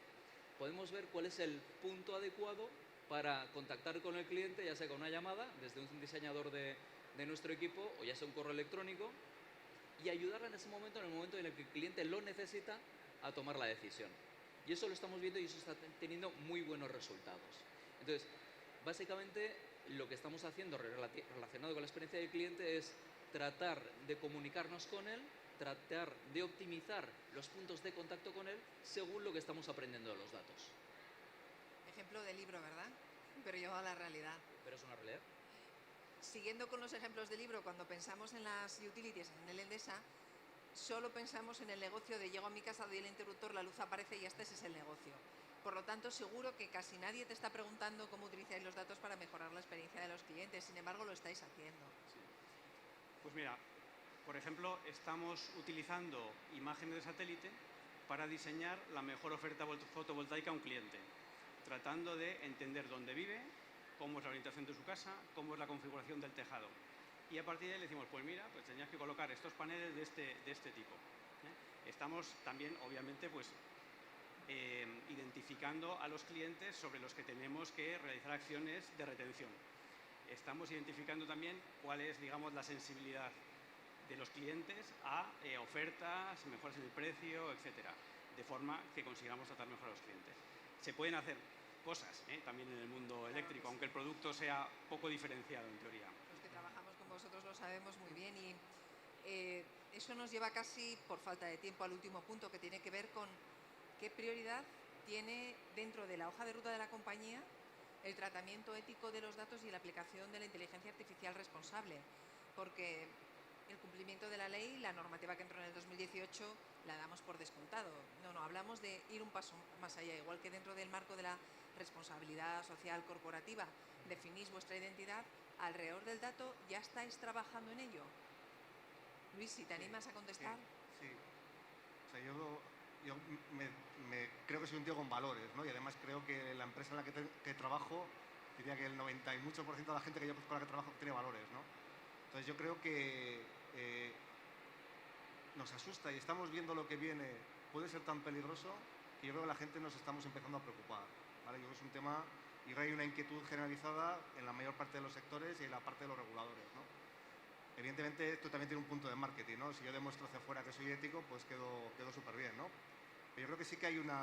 podemos ver cuál es el punto adecuado para contactar con el cliente, ya sea con una llamada desde un diseñador de nuestro equipo o ya sea un correo electrónico, y ayudarle en ese momento, en el momento en el que el cliente lo necesita, a tomar la decisión. Y eso lo estamos viendo y eso está teniendo muy buenos resultados. Entonces, básicamente lo que estamos haciendo relacionado con la experiencia del cliente es tratar de comunicarnos con él, tratar de optimizar los puntos de contacto con él según lo que estamos aprendiendo de los datos. Ejemplo de libro, ¿verdad? Pero llevado a la realidad. Pero es una realidad. Siguiendo con los ejemplos de libro, cuando pensamos en las utilities en el Endesa, solo pensamos en el negocio de llego a mi casa, doy el interruptor, la luz aparece y ese es el negocio. Por lo tanto, seguro que casi nadie te está preguntando cómo utilizáis los datos para mejorar la experiencia de los clientes. Sin embargo, lo estáis haciendo. Sí. Pues mira, por ejemplo, estamos utilizando imágenes de satélite para diseñar la mejor oferta fotovoltaica a un cliente, tratando de entender dónde vive, cómo es la orientación de su casa, cómo es la configuración del tejado. Y a partir de ahí le decimos, pues mira, pues tenías que colocar estos paneles de este tipo. Estamos también, obviamente, pues identificando a los clientes sobre los que tenemos que realizar acciones de retención. Estamos identificando también cuál es, digamos, la sensibilidad de los clientes a ofertas, mejoras en el precio, etcétera, de forma que consigamos tratar mejor a los clientes. Se pueden hacer cosas también en el mundo eléctrico, aunque el producto sea poco diferenciado en teoría. Los que trabajamos con vosotros lo sabemos muy bien y eso nos lleva casi, por falta de tiempo, al último punto que tiene que ver con qué prioridad tiene dentro de la hoja de ruta de la compañía el tratamiento ético de los datos y la aplicación de la inteligencia artificial responsable, porque el cumplimiento de la ley, la normativa que entró en el 2018, la damos por descontado. No, hablamos de ir un paso más allá, igual que dentro del marco de la responsabilidad social corporativa definís vuestra identidad, alrededor del dato ya estáis trabajando en ello. Luis, si te animas a contestar. Sí. O sea, yo creo que soy un tío con valores, ¿no? Y además creo que la empresa en la que trabajo diría que el 90 y mucho por ciento de la gente que yo con la que trabajo tiene valores, ¿no? Entonces yo creo que nos asusta y estamos viendo lo que viene, puede ser tan peligroso que yo creo que la gente nos estamos empezando a preocupar, ¿vale? Yo creo que es un tema, y hay una inquietud generalizada en la mayor parte de los sectores y en la parte de los reguladores, ¿no? Evidentemente esto también tiene un punto de marketing, ¿no? Si yo demuestro hacia afuera que soy ético, pues quedo súper bien, ¿no? Pero yo creo que sí que hay digamos,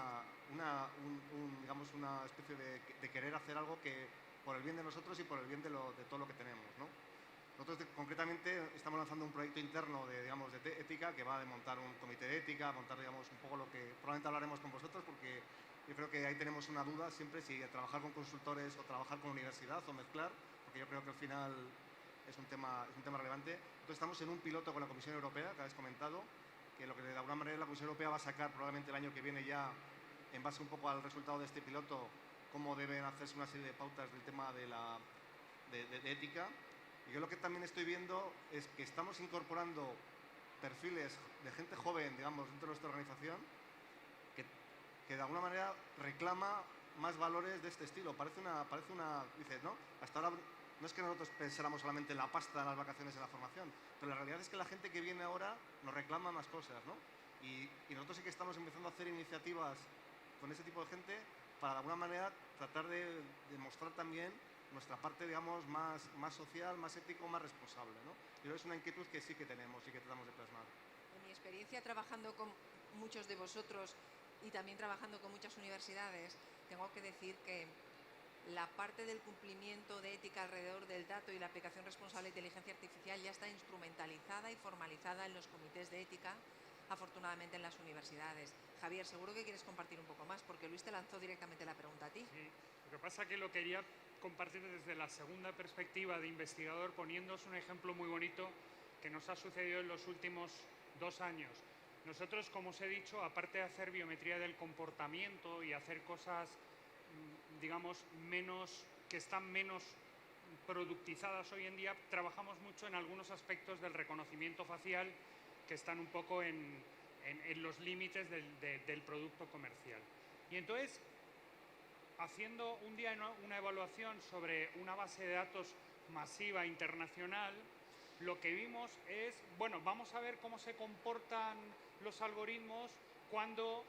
una especie de querer hacer algo que por el bien de nosotros y por el bien de todo lo que tenemos, ¿no? Nosotros concretamente estamos lanzando un proyecto interno de ética que va a montar un comité de ética, montar digamos, un poco lo que probablemente hablaremos con vosotros, porque yo creo que ahí tenemos una duda siempre si trabajar con consultores o trabajar con universidad o mezclar, porque yo creo que al final es un tema relevante. Entonces estamos en un piloto con la Comisión Europea, que habéis comentado, que lo que de alguna manera la Comisión Europea va a sacar probablemente el año que viene ya, en base un poco al resultado de este piloto, cómo deben hacerse una serie de pautas del tema de ética. Y yo lo que también estoy viendo es que estamos incorporando perfiles de gente joven, digamos, dentro de nuestra organización, que de alguna manera reclama más valores de este estilo. Parece una dices, ¿no? Hasta ahora no es que nosotros pensáramos solamente en la pasta, en las vacaciones, en la formación, pero la realidad es que la gente que viene ahora nos reclama más cosas, ¿no? Y nosotros sí que estamos empezando a hacer iniciativas con ese tipo de gente para de alguna manera tratar de demostrar también nuestra parte, digamos, más social, más ético, más responsable, ¿no? Yo creo que es una inquietud que sí que tenemos y que tratamos de plasmar. En mi experiencia trabajando con muchos de vosotros y también trabajando con muchas universidades, tengo que decir que la parte del cumplimiento de ética alrededor del dato y la aplicación responsable de inteligencia artificial ya está instrumentalizada y formalizada en los comités de ética, afortunadamente en las universidades. Javier, seguro que quieres compartir un poco más, porque Luis te lanzó directamente la pregunta a ti. Sí, lo que pasa es que lo quería compartir desde la segunda perspectiva de investigador, poniéndoos un ejemplo muy bonito que nos ha sucedido en los últimos 2 años. Nosotros, como os he dicho, aparte de hacer biometría del comportamiento y hacer cosas, digamos, que están menos productizadas hoy en día, trabajamos mucho en algunos aspectos del reconocimiento facial que están un poco en los límites del producto comercial. Y entonces, haciendo un día una evaluación sobre una base de datos masiva internacional, lo que vimos es, bueno, vamos a ver cómo se comportan los algoritmos cuando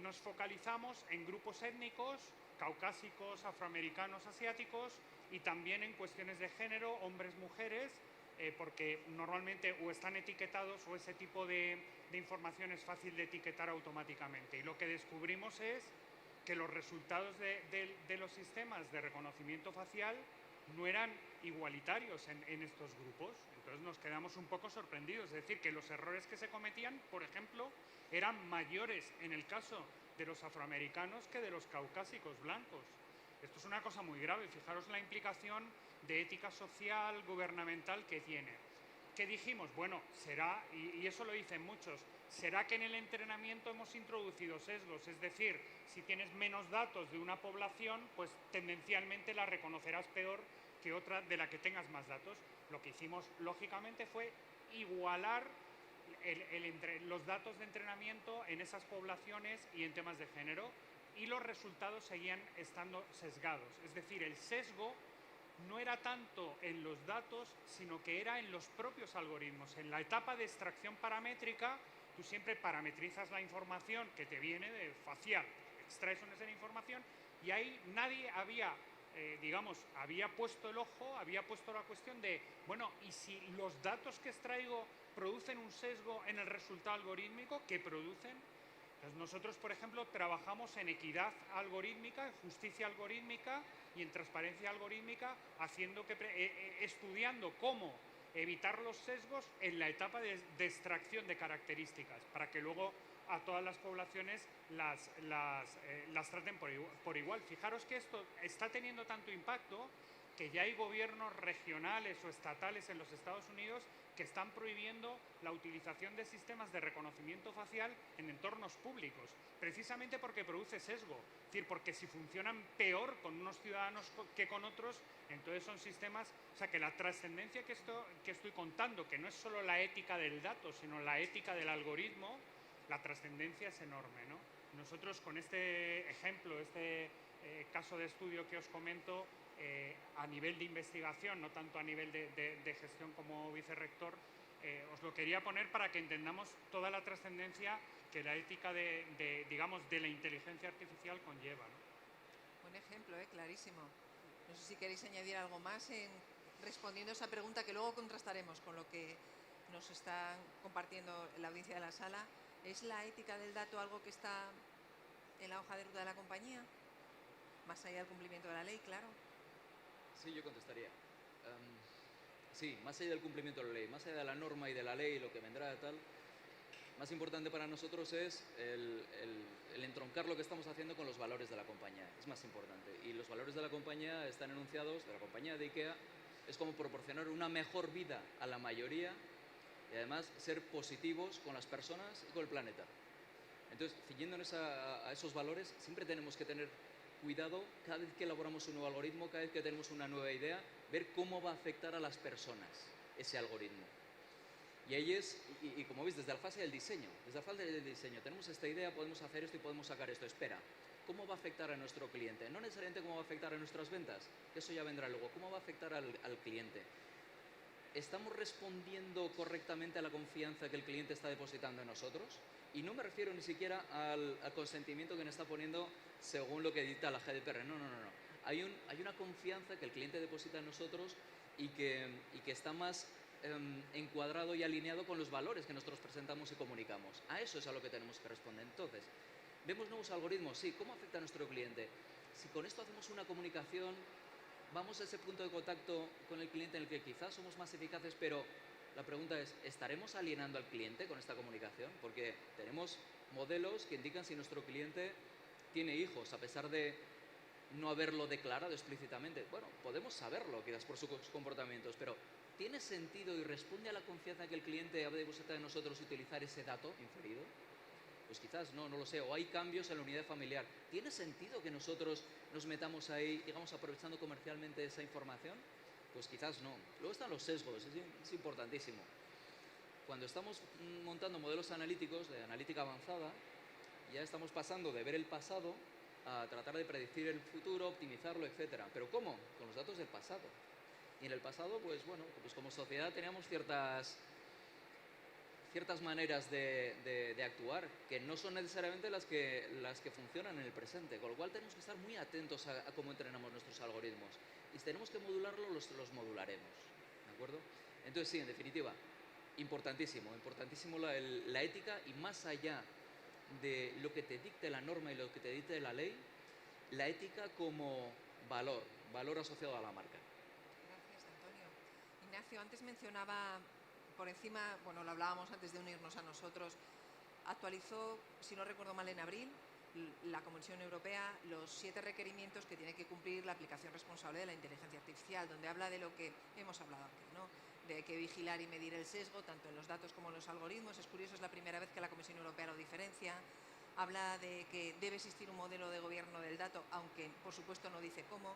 nos focalizamos en grupos étnicos, caucásicos, afroamericanos, asiáticos, y también en cuestiones de género, hombres, mujeres, porque normalmente o están etiquetados o ese tipo de información es fácil de etiquetar automáticamente. Y lo que descubrimos es que los resultados de los sistemas de reconocimiento facial no eran igualitarios en estos grupos. Entonces nos quedamos un poco sorprendidos, es decir, que los errores que se cometían, por ejemplo, eran mayores en el caso de los afroamericanos que de los caucásicos blancos. Esto es una cosa muy grave, fijaros la implicación de ética social, gubernamental que tiene. ¿Qué dijimos? Bueno, será, y eso lo dicen muchos, será que en el entrenamiento hemos introducido sesgos, es decir, si tienes menos datos de una población, pues tendencialmente la reconocerás peor que otra de la que tengas más datos. Lo que hicimos, lógicamente, fue igualar los datos de entrenamiento en esas poblaciones y en temas de género, y los resultados seguían estando sesgados. Es decir, el sesgo no era tanto en los datos, sino que era en los propios algoritmos. En la etapa de extracción paramétrica, tú siempre parametrizas la información que te viene de facial, extraes una información, y ahí nadie había puesto el ojo, había puesto la cuestión de, bueno, ¿y si los datos que extraigo producen un sesgo en el resultado algorítmico? ¿Qué producen? Entonces nosotros, por ejemplo, trabajamos en equidad algorítmica, en justicia algorítmica y en transparencia algorítmica, estudiando cómo evitar los sesgos en la etapa de extracción de características, para que luego a todas las poblaciones las traten por igual. Fijaros que esto está teniendo tanto impacto que ya hay gobiernos regionales o estatales en los Estados Unidos que están prohibiendo la utilización de sistemas de reconocimiento facial en entornos públicos, precisamente porque produce sesgo. Es decir, porque si funcionan peor con unos ciudadanos que con otros, entonces son sistemas... O sea, que la trascendencia que estoy contando, que no es solo la ética del dato, sino la ética del algoritmo, la trascendencia es enorme, ¿no? Nosotros con este ejemplo, caso de estudio que os comento, a nivel de investigación, no tanto a nivel de gestión como vicerrector, os lo quería poner para que entendamos toda la trascendencia que la ética digamos, de la inteligencia artificial conlleva, ¿no? Buen ejemplo, clarísimo. No sé si queréis añadir algo más respondiendo a esa pregunta que luego contrastaremos con lo que nos está compartiendo la audiencia de la sala. ¿Es la ética del dato algo que está en la hoja de ruta de la compañía? Más allá del cumplimiento de la ley, claro. Sí, yo contestaría. Sí, más allá del cumplimiento de la ley, más allá de la norma y de la ley, lo que vendrá de tal, más importante para nosotros es el entroncar lo que estamos haciendo con los valores de la compañía. Es más importante. Y los valores de la compañía están enunciados, de la compañía de IKEA, es como proporcionar una mejor vida a la mayoría y además ser positivos con las personas y con el planeta. Entonces, ciñéndonos a esos valores, siempre tenemos que tener cuidado cada vez que elaboramos un nuevo algoritmo, cada vez que tenemos una nueva idea, ver cómo va a afectar a las personas ese algoritmo. Y ahí es, y como veis, desde la fase del diseño, tenemos esta idea, podemos hacer esto y podemos sacar esto. Espera, ¿cómo va a afectar a nuestro cliente? No necesariamente cómo va a afectar a nuestras ventas, que eso ya vendrá luego. ¿Cómo va a afectar al cliente? ¿Estamos respondiendo correctamente a la confianza que el cliente está depositando en nosotros? Y no me refiero ni siquiera al consentimiento que nos está poniendo según lo que dicta la GDPR. No. Hay una confianza que el cliente deposita en nosotros y que está más encuadrado y alineado con los valores que nosotros presentamos y comunicamos. A eso es a lo que tenemos que responder. Entonces, ¿vemos nuevos algoritmos? Sí. ¿Cómo afecta a nuestro cliente? Si con esto hacemos una comunicación, vamos a ese punto de contacto con el cliente en el que quizás somos más eficaces, pero la pregunta es, ¿estaremos alienando al cliente con esta comunicación? Porque tenemos modelos que indican si nuestro cliente tiene hijos, a pesar de no haberlo declarado explícitamente. Bueno, podemos saberlo quizás por sus comportamientos, pero ¿tiene sentido y responde a la confianza que el cliente ha depositado en nosotros utilizar ese dato inferido? Pues quizás no lo sé. O hay cambios en la unidad familiar. ¿Tiene sentido que nosotros nos metamos ahí, digamos, aprovechando comercialmente esa información? Pues quizás no. Luego están los sesgos, es importantísimo. Cuando estamos montando modelos analíticos de analítica avanzada, ya estamos pasando de ver el pasado a tratar de predecir el futuro, optimizarlo, etc. ¿Pero cómo? Con los datos del pasado. Y en el pasado, pues bueno, pues como sociedad teníamos ciertas maneras de actuar que no son necesariamente las que funcionan en el presente, con lo cual tenemos que estar muy atentos a cómo entrenamos nuestros algoritmos. Y si tenemos que modularlo, los modularemos, ¿de acuerdo? Entonces sí, en definitiva, importantísimo la ética, y más allá de lo que te dicte la norma y lo que te dicte la ley, la ética como valor asociado a la marca. Gracias, Antonio. Ignacio, antes mencionaba por encima, bueno, lo hablábamos antes de unirnos a nosotros, actualizó, si no recuerdo mal, en abril, la Comisión Europea los 7 requerimientos que tiene que cumplir la aplicación responsable de la inteligencia artificial, donde habla de lo que hemos hablado aquí, ¿no? De que vigilar y medir el sesgo, tanto en los datos como en los algoritmos. Es curioso, es la primera vez que la Comisión Europea lo diferencia. Habla de que debe existir un modelo de gobierno del dato, aunque por supuesto no dice cómo.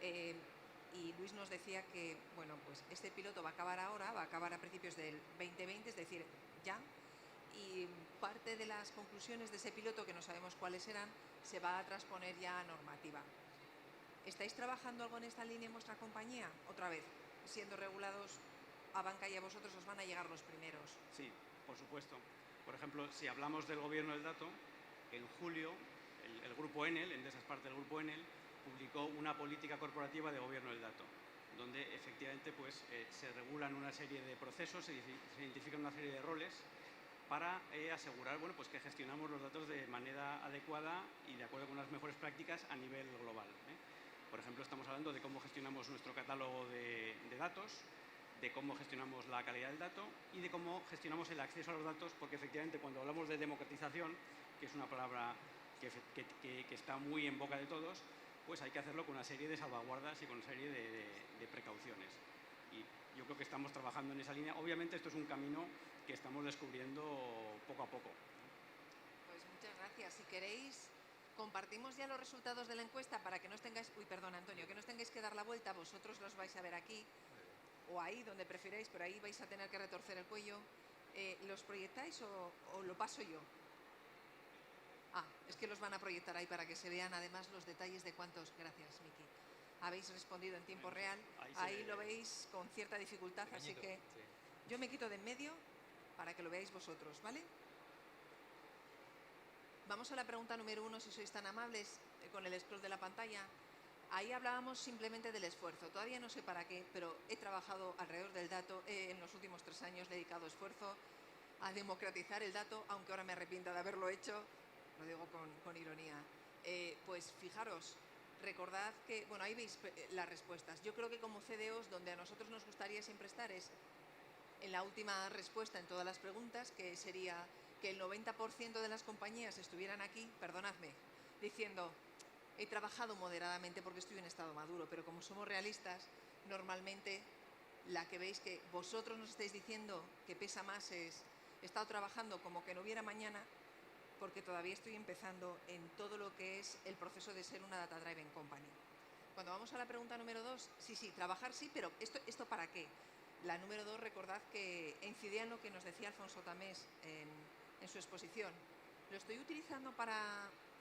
Y Luis nos decía que, bueno, pues este piloto va a acabar ahora, va a acabar a principios del 2020, es decir, ya. Y parte de las conclusiones de ese piloto, que no sabemos cuáles serán, se va a transponer ya a normativa. ¿Estáis trabajando algo en esta línea en vuestra compañía? Otra vez, siendo regulados a banca y a vosotros os van a llegar los primeros. Sí, por supuesto. Por ejemplo, si hablamos del gobierno del dato, en julio el grupo Enel, Endesa es parte del grupo Enel, publicó una política corporativa de gobierno del dato, donde efectivamente pues, se regulan una serie de procesos, se identifican una serie de roles para asegurar pues, que gestionamos los datos de manera adecuada y de acuerdo con las mejores prácticas a nivel global. Por ejemplo, estamos hablando de cómo gestionamos nuestro catálogo de datos, de cómo gestionamos la calidad del dato y de cómo gestionamos el acceso a los datos, porque efectivamente cuando hablamos de democratización, que es una palabra que está muy en boca de todos, pues hay que hacerlo con una serie de salvaguardas y con una serie de precauciones. Y yo creo que estamos trabajando en esa línea. Obviamente esto es un camino que estamos descubriendo poco a poco. Pues muchas gracias. Si queréis, compartimos ya los resultados de la encuesta para que no os tengáis... Uy, perdón, Antonio, que no os tengáis que dar la vuelta. Vosotros los vais a ver aquí o ahí, donde prefiráis, pero ahí vais a tener que retorcer el cuello. ¿Los proyectáis o lo paso yo? Ah, es que los van a proyectar ahí para que se vean además los detalles de cuántos... Gracias, Miki. Habéis respondido en tiempo real. Ahí lo veis con cierta dificultad, así que yo me quito de en medio para que lo veáis vosotros, ¿vale? Vamos a la pregunta número 1, si sois tan amables, con el scroll de la pantalla. Ahí hablábamos simplemente del esfuerzo. Todavía no sé para qué, pero he trabajado alrededor del dato. En los últimos 3 años le he dedicado esfuerzo a democratizar el dato, aunque ahora me arrepienta de haberlo hecho. Lo digo con ironía. Pues fijaros, recordad que... Bueno, ahí veis las respuestas. Yo creo que como CDOs, donde a nosotros nos gustaría siempre estar es en la última respuesta en todas las preguntas, que sería que el 90% de las compañías estuvieran aquí, perdonadme, diciendo... He trabajado moderadamente porque estoy en estado maduro, pero como somos realistas, normalmente la que veis que vosotros nos estáis diciendo que pesa más es he estado trabajando como que no hubiera mañana porque todavía estoy empezando en todo lo que es el proceso de ser una Data Driven Company. Cuando vamos a la pregunta número 2, sí, trabajar sí, pero ¿esto para qué? La número 2, recordad que incidía en lo que nos decía Alfonso Tamés en su exposición. ¿Lo estoy utilizando para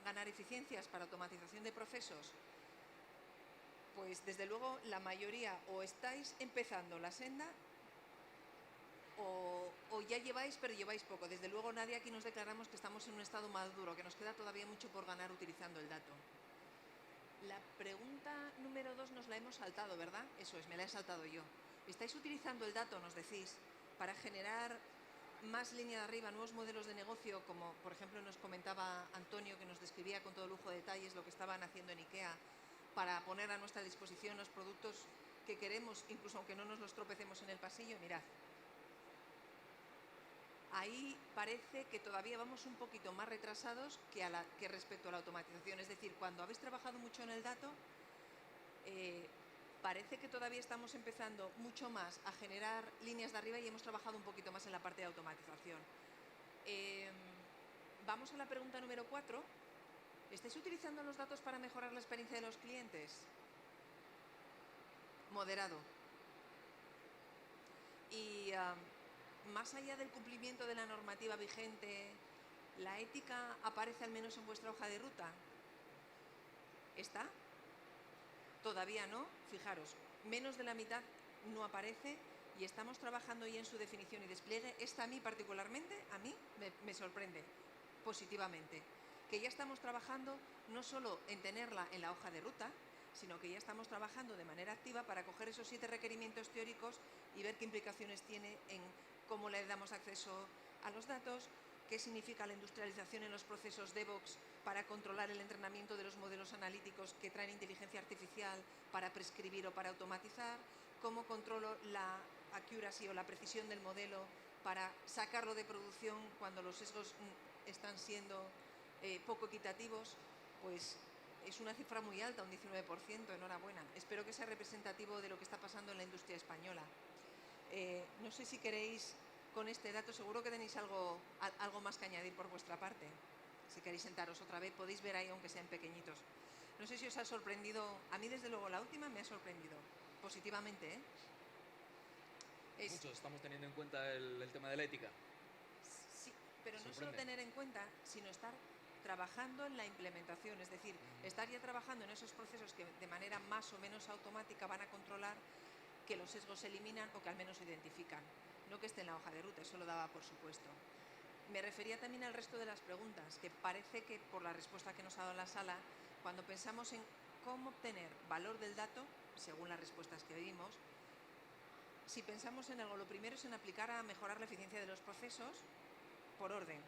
ganar eficiencias, para automatización de procesos? Pues desde luego la mayoría o estáis empezando la senda o ya lleváis, pero lleváis poco. Desde luego nadie aquí nos declaramos que estamos en un estado maduro, que nos queda todavía mucho por ganar utilizando el dato. La pregunta número 2 nos la hemos saltado, ¿verdad? Eso es, me la he saltado yo. ¿Estáis utilizando el dato, nos decís, para generar más línea de arriba, nuevos modelos de negocio, como por ejemplo nos comentaba Antonio, que nos describía con todo lujo de detalles lo que estaban haciendo en IKEA para poner a nuestra disposición los productos que queremos, incluso aunque no nos los tropecemos en el pasillo? Mirad, ahí parece que todavía vamos un poquito más retrasados que respecto a la automatización. Es decir, cuando habéis trabajado mucho en el dato, parece que todavía estamos empezando mucho más a generar líneas de arriba y hemos trabajado un poquito más en la parte de automatización. Vamos a la pregunta número 4. ¿Estáis utilizando los datos para mejorar la experiencia de los clientes? Moderado. Y más allá del cumplimiento de la normativa vigente, ¿la ética aparece al menos en vuestra hoja de ruta? ¿Está? Todavía no. Fijaros, menos de la mitad no aparece y estamos trabajando ya en su definición y despliegue. Esta a mí particularmente, me sorprende positivamente. Que ya estamos trabajando no solo en tenerla en la hoja de ruta, sino que ya estamos trabajando de manera activa para coger esos 7 requerimientos teóricos y ver qué implicaciones tiene en cómo le damos acceso a los datos, qué significa la industrialización en los procesos DevOps para controlar el entrenamiento de los modelos analíticos que traen inteligencia artificial para prescribir o para automatizar, cómo controlo la accuracy o la precisión del modelo para sacarlo de producción cuando los sesgos están siendo poco equitativos. Pues es una cifra muy alta, un 19%, enhorabuena. Espero que sea representativo de lo que está pasando en la industria española. No sé si queréis, con este dato, seguro que tenéis algo más que añadir por vuestra parte. Si queréis sentaros otra vez, podéis ver ahí, aunque sean pequeñitos. No sé si os ha sorprendido, a mí desde luego la última me ha sorprendido, positivamente, Muchos estamos teniendo en cuenta el tema de la ética. Sí, pero no solo tener en cuenta, sino estar trabajando en la implementación, es decir, estar ya trabajando en esos procesos que de manera más o menos automática van a controlar que los sesgos se eliminan o que al menos se identifican. No que esté en la hoja de ruta, eso lo daba por supuesto. Me refería también al resto de las preguntas, que parece que por la respuesta que nos ha dado la sala, cuando pensamos en cómo obtener valor del dato, según las respuestas que oímos, si pensamos en algo, lo primero es en aplicar a mejorar la eficiencia de los procesos por orden.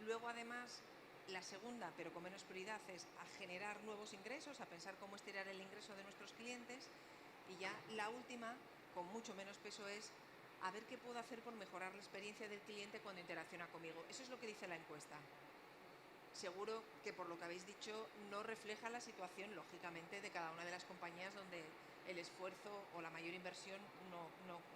Luego, además, la segunda, pero con menos prioridad, es a generar nuevos ingresos, a pensar cómo estirar el ingreso de nuestros clientes. Y ya la última, con mucho menos peso, es a ver qué puedo hacer por mejorar la experiencia del cliente cuando interacciona conmigo. Eso es lo que dice la encuesta. Seguro que por lo que habéis dicho no refleja la situación, lógicamente, de cada una de las compañías donde el esfuerzo o la mayor inversión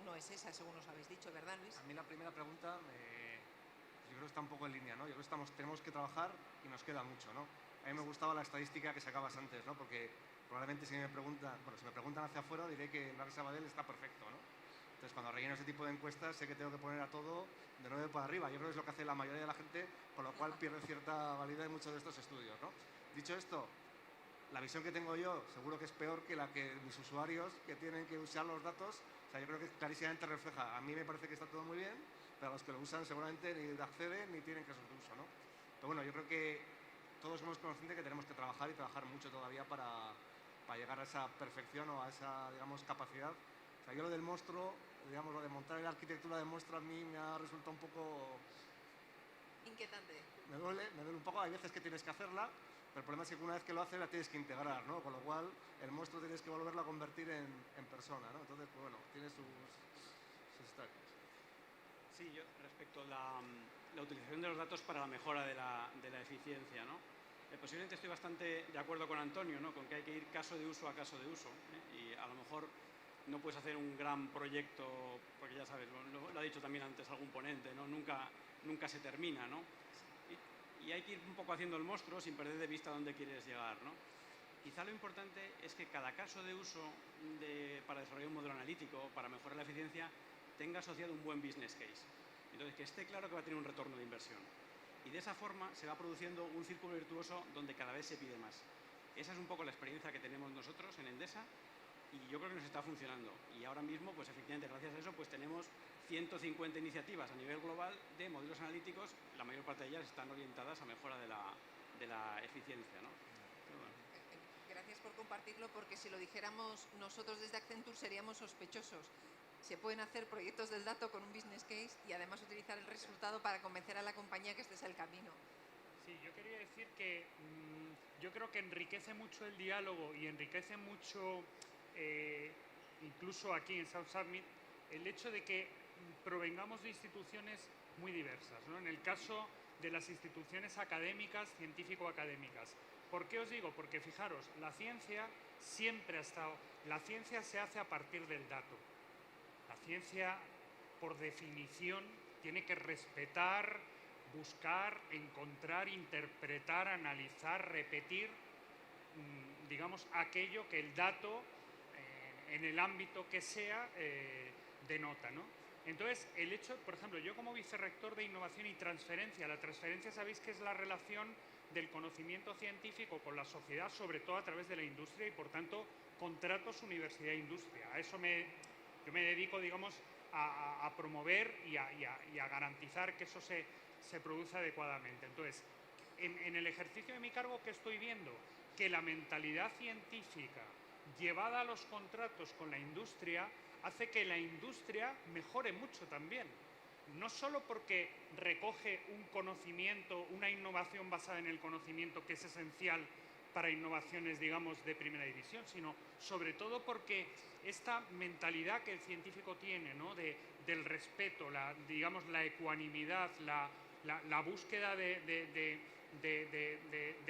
no es esa, según os habéis dicho, ¿verdad, Luis? A mí la primera pregunta, yo creo que está un poco en línea, ¿no? Yo creo que tenemos que trabajar y nos queda mucho, ¿no? A mí me gustaba la estadística que sacabas antes, ¿no? Porque probablemente si me preguntan hacia afuera diré que el Marc Sabadell está perfecto, ¿no? Entonces, cuando relleno ese tipo de encuestas, sé que tengo que poner a todo de 9 para arriba. Yo creo que es lo que hace la mayoría de la gente, con lo cual pierde cierta validez en muchos de estos estudios, ¿no? Dicho esto, la visión que tengo yo seguro que es peor que la que mis usuarios que tienen que usar los datos. O sea, yo creo que clarísimamente refleja. A mí me parece que está todo muy bien, pero a los que lo usan seguramente ni acceden ni tienen casos de uso, ¿no? Pero bueno, yo creo que todos somos conscientes que tenemos que trabajar y trabajar mucho todavía para llegar a esa perfección o a esa, digamos, capacidad. O sea, yo lo del monstruo, digamos, lo de montar la arquitectura de monstruo a mí me ha resultado un poco... Inquietante. Me duele un poco. Hay veces que tienes que hacerla, pero el problema es que una vez que lo haces la tienes que integrar, ¿no? Con lo cual el monstruo tienes que volverlo a convertir en persona, ¿no? Entonces, pues bueno, tiene sus historias. Sí, yo respecto a la utilización de los datos para la mejora de la eficiencia, ¿no? Posiblemente estoy bastante de acuerdo con Antonio, ¿no? Con que hay que ir caso de uso a caso de uso, ¿eh? Y a lo mejor no puedes hacer un gran proyecto, porque ya sabes, lo ha dicho también antes algún ponente, ¿no? Nunca se termina, ¿no? Y hay que ir un poco haciendo el monstruo sin perder de vista dónde quieres llegar, ¿no? Quizá lo importante es que cada caso de uso para desarrollar un modelo analítico, para mejorar la eficiencia, tenga asociado un buen business case. Entonces, que esté claro que va a tener un retorno de inversión. Y de esa forma se va produciendo un círculo virtuoso donde cada vez se pide más. Esa es un poco la experiencia que tenemos nosotros en Endesa y yo creo que nos está funcionando. Y ahora mismo, pues efectivamente, gracias a eso, pues tenemos 150 iniciativas a nivel global de modelos analíticos. La mayor parte de ellas están orientadas a mejora de la eficiencia, ¿no? Gracias por compartirlo, porque si lo dijéramos nosotros desde Accenture seríamos sospechosos. Se pueden hacer proyectos del dato con un business case y además utilizar el resultado para convencer a la compañía que este es el camino. Sí, yo quería decir que yo creo que enriquece mucho el diálogo y enriquece mucho, incluso aquí en South Summit, el hecho de que provengamos de instituciones muy diversas, ¿no? En el caso de las instituciones académicas, científico-académicas. ¿Por qué os digo? Porque fijaros, la ciencia siempre ha estado... La ciencia se hace a partir del dato. La ciencia, por definición, tiene que respetar, buscar, encontrar, interpretar, analizar, repetir, digamos, aquello que el dato, en el ámbito que sea, denota, ¿no? Entonces, el hecho, por ejemplo, yo como vicerrector de innovación y transferencia, la transferencia sabéis que es la relación del conocimiento científico con la sociedad, sobre todo a través de la industria y, por tanto, contratos universidad-industria. A eso yo me dedico, digamos, a promover y a garantizar que eso se produce adecuadamente. Entonces, en el ejercicio de mi cargo, ¿qué estoy viendo? Que la mentalidad científica llevada a los contratos con la industria hace que la industria mejore mucho también. No solo porque recoge un conocimiento, una innovación basada en el conocimiento que es esencial para innovaciones, digamos, de primera división, sino sobre todo porque esta mentalidad que el científico tiene, ¿no? del respeto, digamos, la ecuanimidad, la búsqueda de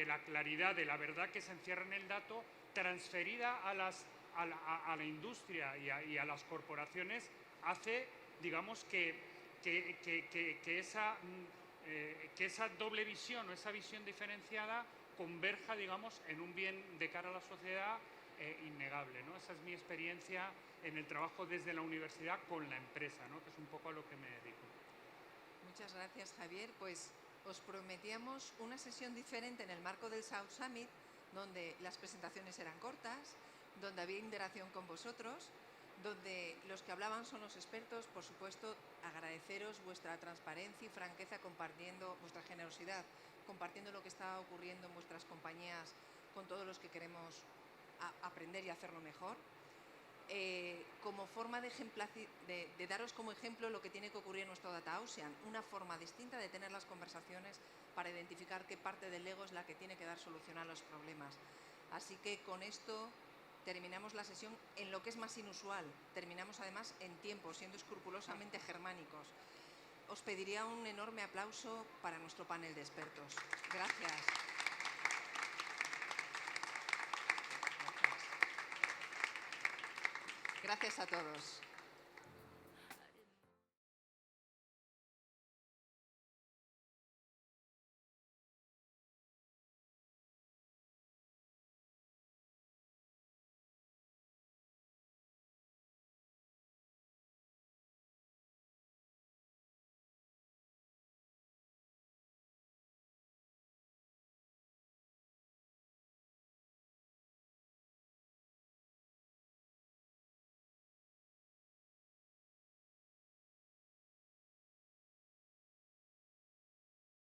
la claridad, de la verdad que se encierra en el dato, transferida a la industria y a las corporaciones, hace, digamos, que esa doble visión o esa visión diferenciada converja, digamos, en un bien de cara a la sociedad innegable, ¿no? Esa es mi experiencia en el trabajo desde la universidad con la empresa, ¿no? Que es un poco a lo que me dedico. Muchas gracias, Javier. Pues os prometíamos una sesión diferente en el marco del South Summit, donde las presentaciones eran cortas, donde había interacción con vosotros, donde los que hablaban son los expertos. Por supuesto, agradeceros vuestra transparencia y franqueza, compartiendo vuestra generosidad, compartiendo lo que está ocurriendo en vuestras compañías con todos los que queremos aprender y hacerlo mejor. Como forma de daros como ejemplo lo que tiene que ocurrir en nuestro Data Ocean, una forma distinta de tener las conversaciones para identificar qué parte del ego es la que tiene que dar solución a los problemas. Así que con esto terminamos la sesión en lo que es más inusual. Terminamos además en tiempo, siendo escrupulosamente germánicos. Os pediría un enorme aplauso para nuestro panel de expertos. Gracias. Gracias a todos.